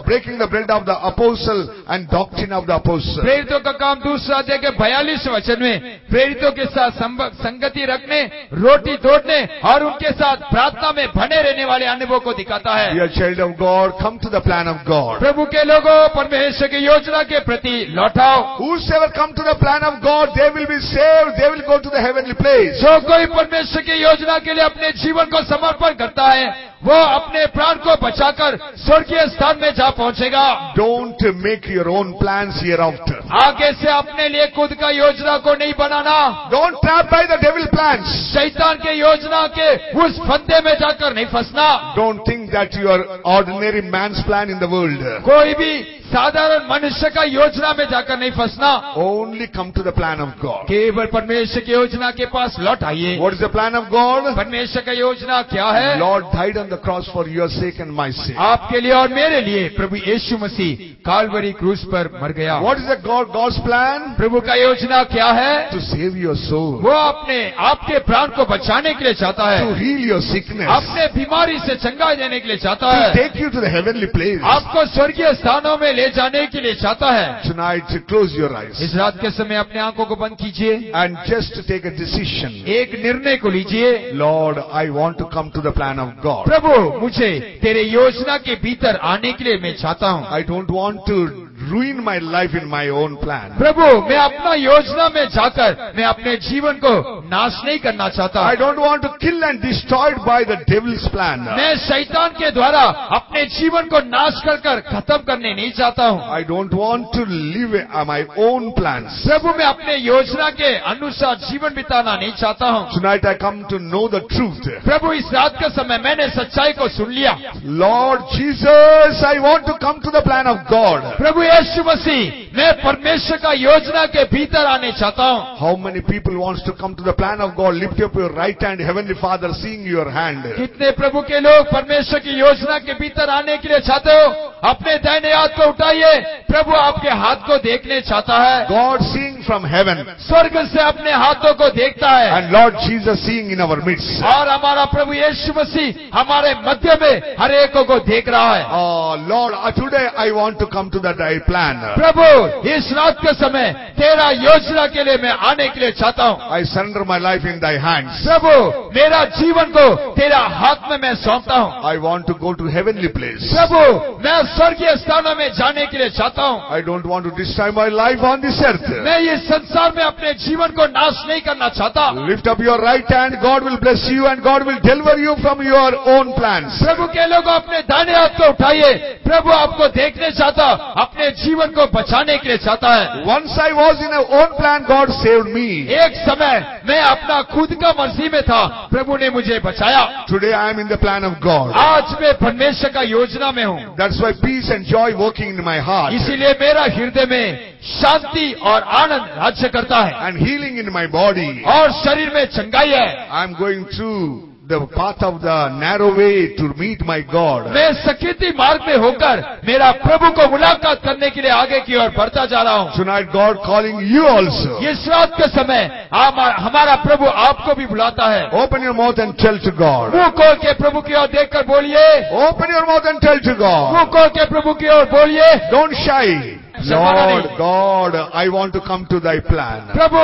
breaking the bread of the apostle and doctrine of the apostle. प्रेरितों का काम दूसरा अध्याय के 42 वचन में प्रेरितों के साथ संगति रखने, रोटी तोड़ने और उनके साथ प्रार्थना में बने रहने वाले अनुभव को दिखाता है। Dear child of God, come to the plan of God. प्रभु के लोगों, परमेश्वर की योजना के प्रति लौटाओ। Whosoever come to the plan of God, they will be saved. They will go to the heavenly place. जो कोई परमेश्वर की योजना के लिए अपने जीवन को समर्पण करता है, वो अपने प्राण को बचाकर स्वर्गीय स्थान में जा पहुंचेगा। Don't make your own plans hereafter. आगे से अपने लिए खुद का योजना को नहीं बनाना। Don't trap by the devil plans. शैतान के योजना के उस फंदे में जाकर नहीं फंसना। Don't think that you are ordinary man's plan in the world. कोई भी साधारण मनुष्य का योजना में जाकर नहीं फंसना। Only come to the plan of God. केवल परमेश्वर की योजना के पास लौट आइए। What is the plan of God? परमेश्वर का योजना क्या है? Lord died on the cross for your sake and my sake. आपके लिए और मेरे लिए प्रभु यीशु मसीह काल्वरी क्रूस पर मर गया। What is the God's plan? प्रभु का योजना क्या है? To save your soul. वो अपने आपके प्राण को बचाने के लिए चाहता है, To heal your sickness. अपने बीमारी से चंगाई देने के लिए चाहता To है, take you to the heavenly place. आपको स्वर्गीय स्थानों में ले जाने के लिए चाहता है। Tonight, close your eyes इस रात के समय अपने आंखों को बंद कीजिए, and just take a decision. एक निर्णय को लीजिए। Lord, I want to come to the plan of God. प्रभु, मुझे तेरे योजना के भीतर आने के लिए मैं चाहता हूँ। I don't want to ruin my life in my own plan. प्रभु, मैं अपना योजना में जाकर मैं अपने जीवन को नाश नहीं करना चाहता। I don't want to kill and destroyed by the devil's plan. मैं शैतान के द्वारा अपने जीवन को नाश कर खत्म करने नहीं चाहता हूँ। I don't want to live my own plans. प्रभु, मैं अपने योजना के अनुसार जीवन बिताना नहीं चाहता हूँ। Tonight I come to know the truth. प्रभु, इस रात के समय मैंने सच्चाई को सुन लिया। Lord Jesus, I want to come to the plan of God. प्रभु यीशु मसीह, मैं परमेश्वर का योजना के भीतर आने चाहता हूँ। How many people wants to come to the plan of God? Lift up your right hand, Heavenly Father, seeing your hand. कितने प्रभु के लोग परमेश्वर की योजना के भीतर आने के लिए चाहते हो? अपने दाहिने हाथ को उठाइए। प्रभु आपके हाथ को देखने चाहता है। God seeing from heaven. स्वर्ग से अपने हाथों को देखता है। And Lord Jesus seeing in our midst. और हमारा प्रभु यीशु मसीह हमारे मध्य में हर एक को देख रहा है। Oh Lord, today I want to come to that plan. प्रभु, इस रात के समय तेरा योजना के लिए मैं आने के लिए चाहता हूँ। I surrender my life in thy hands. प्रभु, मेरा जीवन को तेरा हाथ में मैं सौंपता हूँ। I want to go to heavenly place. प्रभु, मैं स्वर्गीय स्थानों में जाने के लिए चाहता हूँ। I don't want to destroy my life on this earth. मैं इस संसार में अपने जीवन को नाश नहीं करना चाहता। Lift up your right hand. God will bless you and God will deliver you from your own plans. प्रभु के लोगों, अपने दाहिने हाथ को उठाइए। प्रभु आपको देखने चाहता, अपने जीवन को बचाने के लिए चाहता है। Once I was in my own plan, God saved me. एक समय मैं अपना खुद का मर्जी में था, प्रभु ने मुझे बचाया। Today I am in the plan of God. आज मैं परमेश्वर का योजना में हूँ। That's why peace and joy working in my heart. इसीलिए मेरा हृदय में शांति और आनंद राज्य करता है And healing in my body. और शरीर में चंगाई है। I'm going through the path of the narrow way to meet my God. मैं सकेती मार्ग में होकर मेरा प्रभु को मुलाकात करने के लिए आगे की ओर बढ़ता जा रहा हूँ। Tonight God calling you also. ये रात के समय हमारा प्रभु आपको भी बुलाता है। Open your mouth and tell to God. मुंह खोल के प्रभु की ओर देखकर बोलिए। Open your mouth and tell to God. मुंह खोल के प्रभु की ओर बोलिए। Don't shy. Lord God, I want to come to thy plan. प्रभु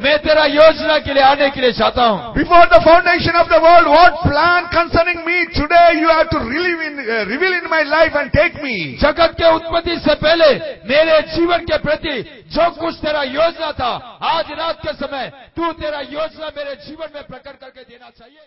मैं तेरा योजना के लिए आने के लिए चाहता हूँ। Before the foundation of the world, what plan concerning me today you have to reveal in my life and take me. जगत के उत्पत्ति से पहले मेरे जीवन के प्रति जो कुछ तेरा योजना था, आज रात के समय तू तेरा योजना मेरे जीवन में प्रकट करके देना चाहिए।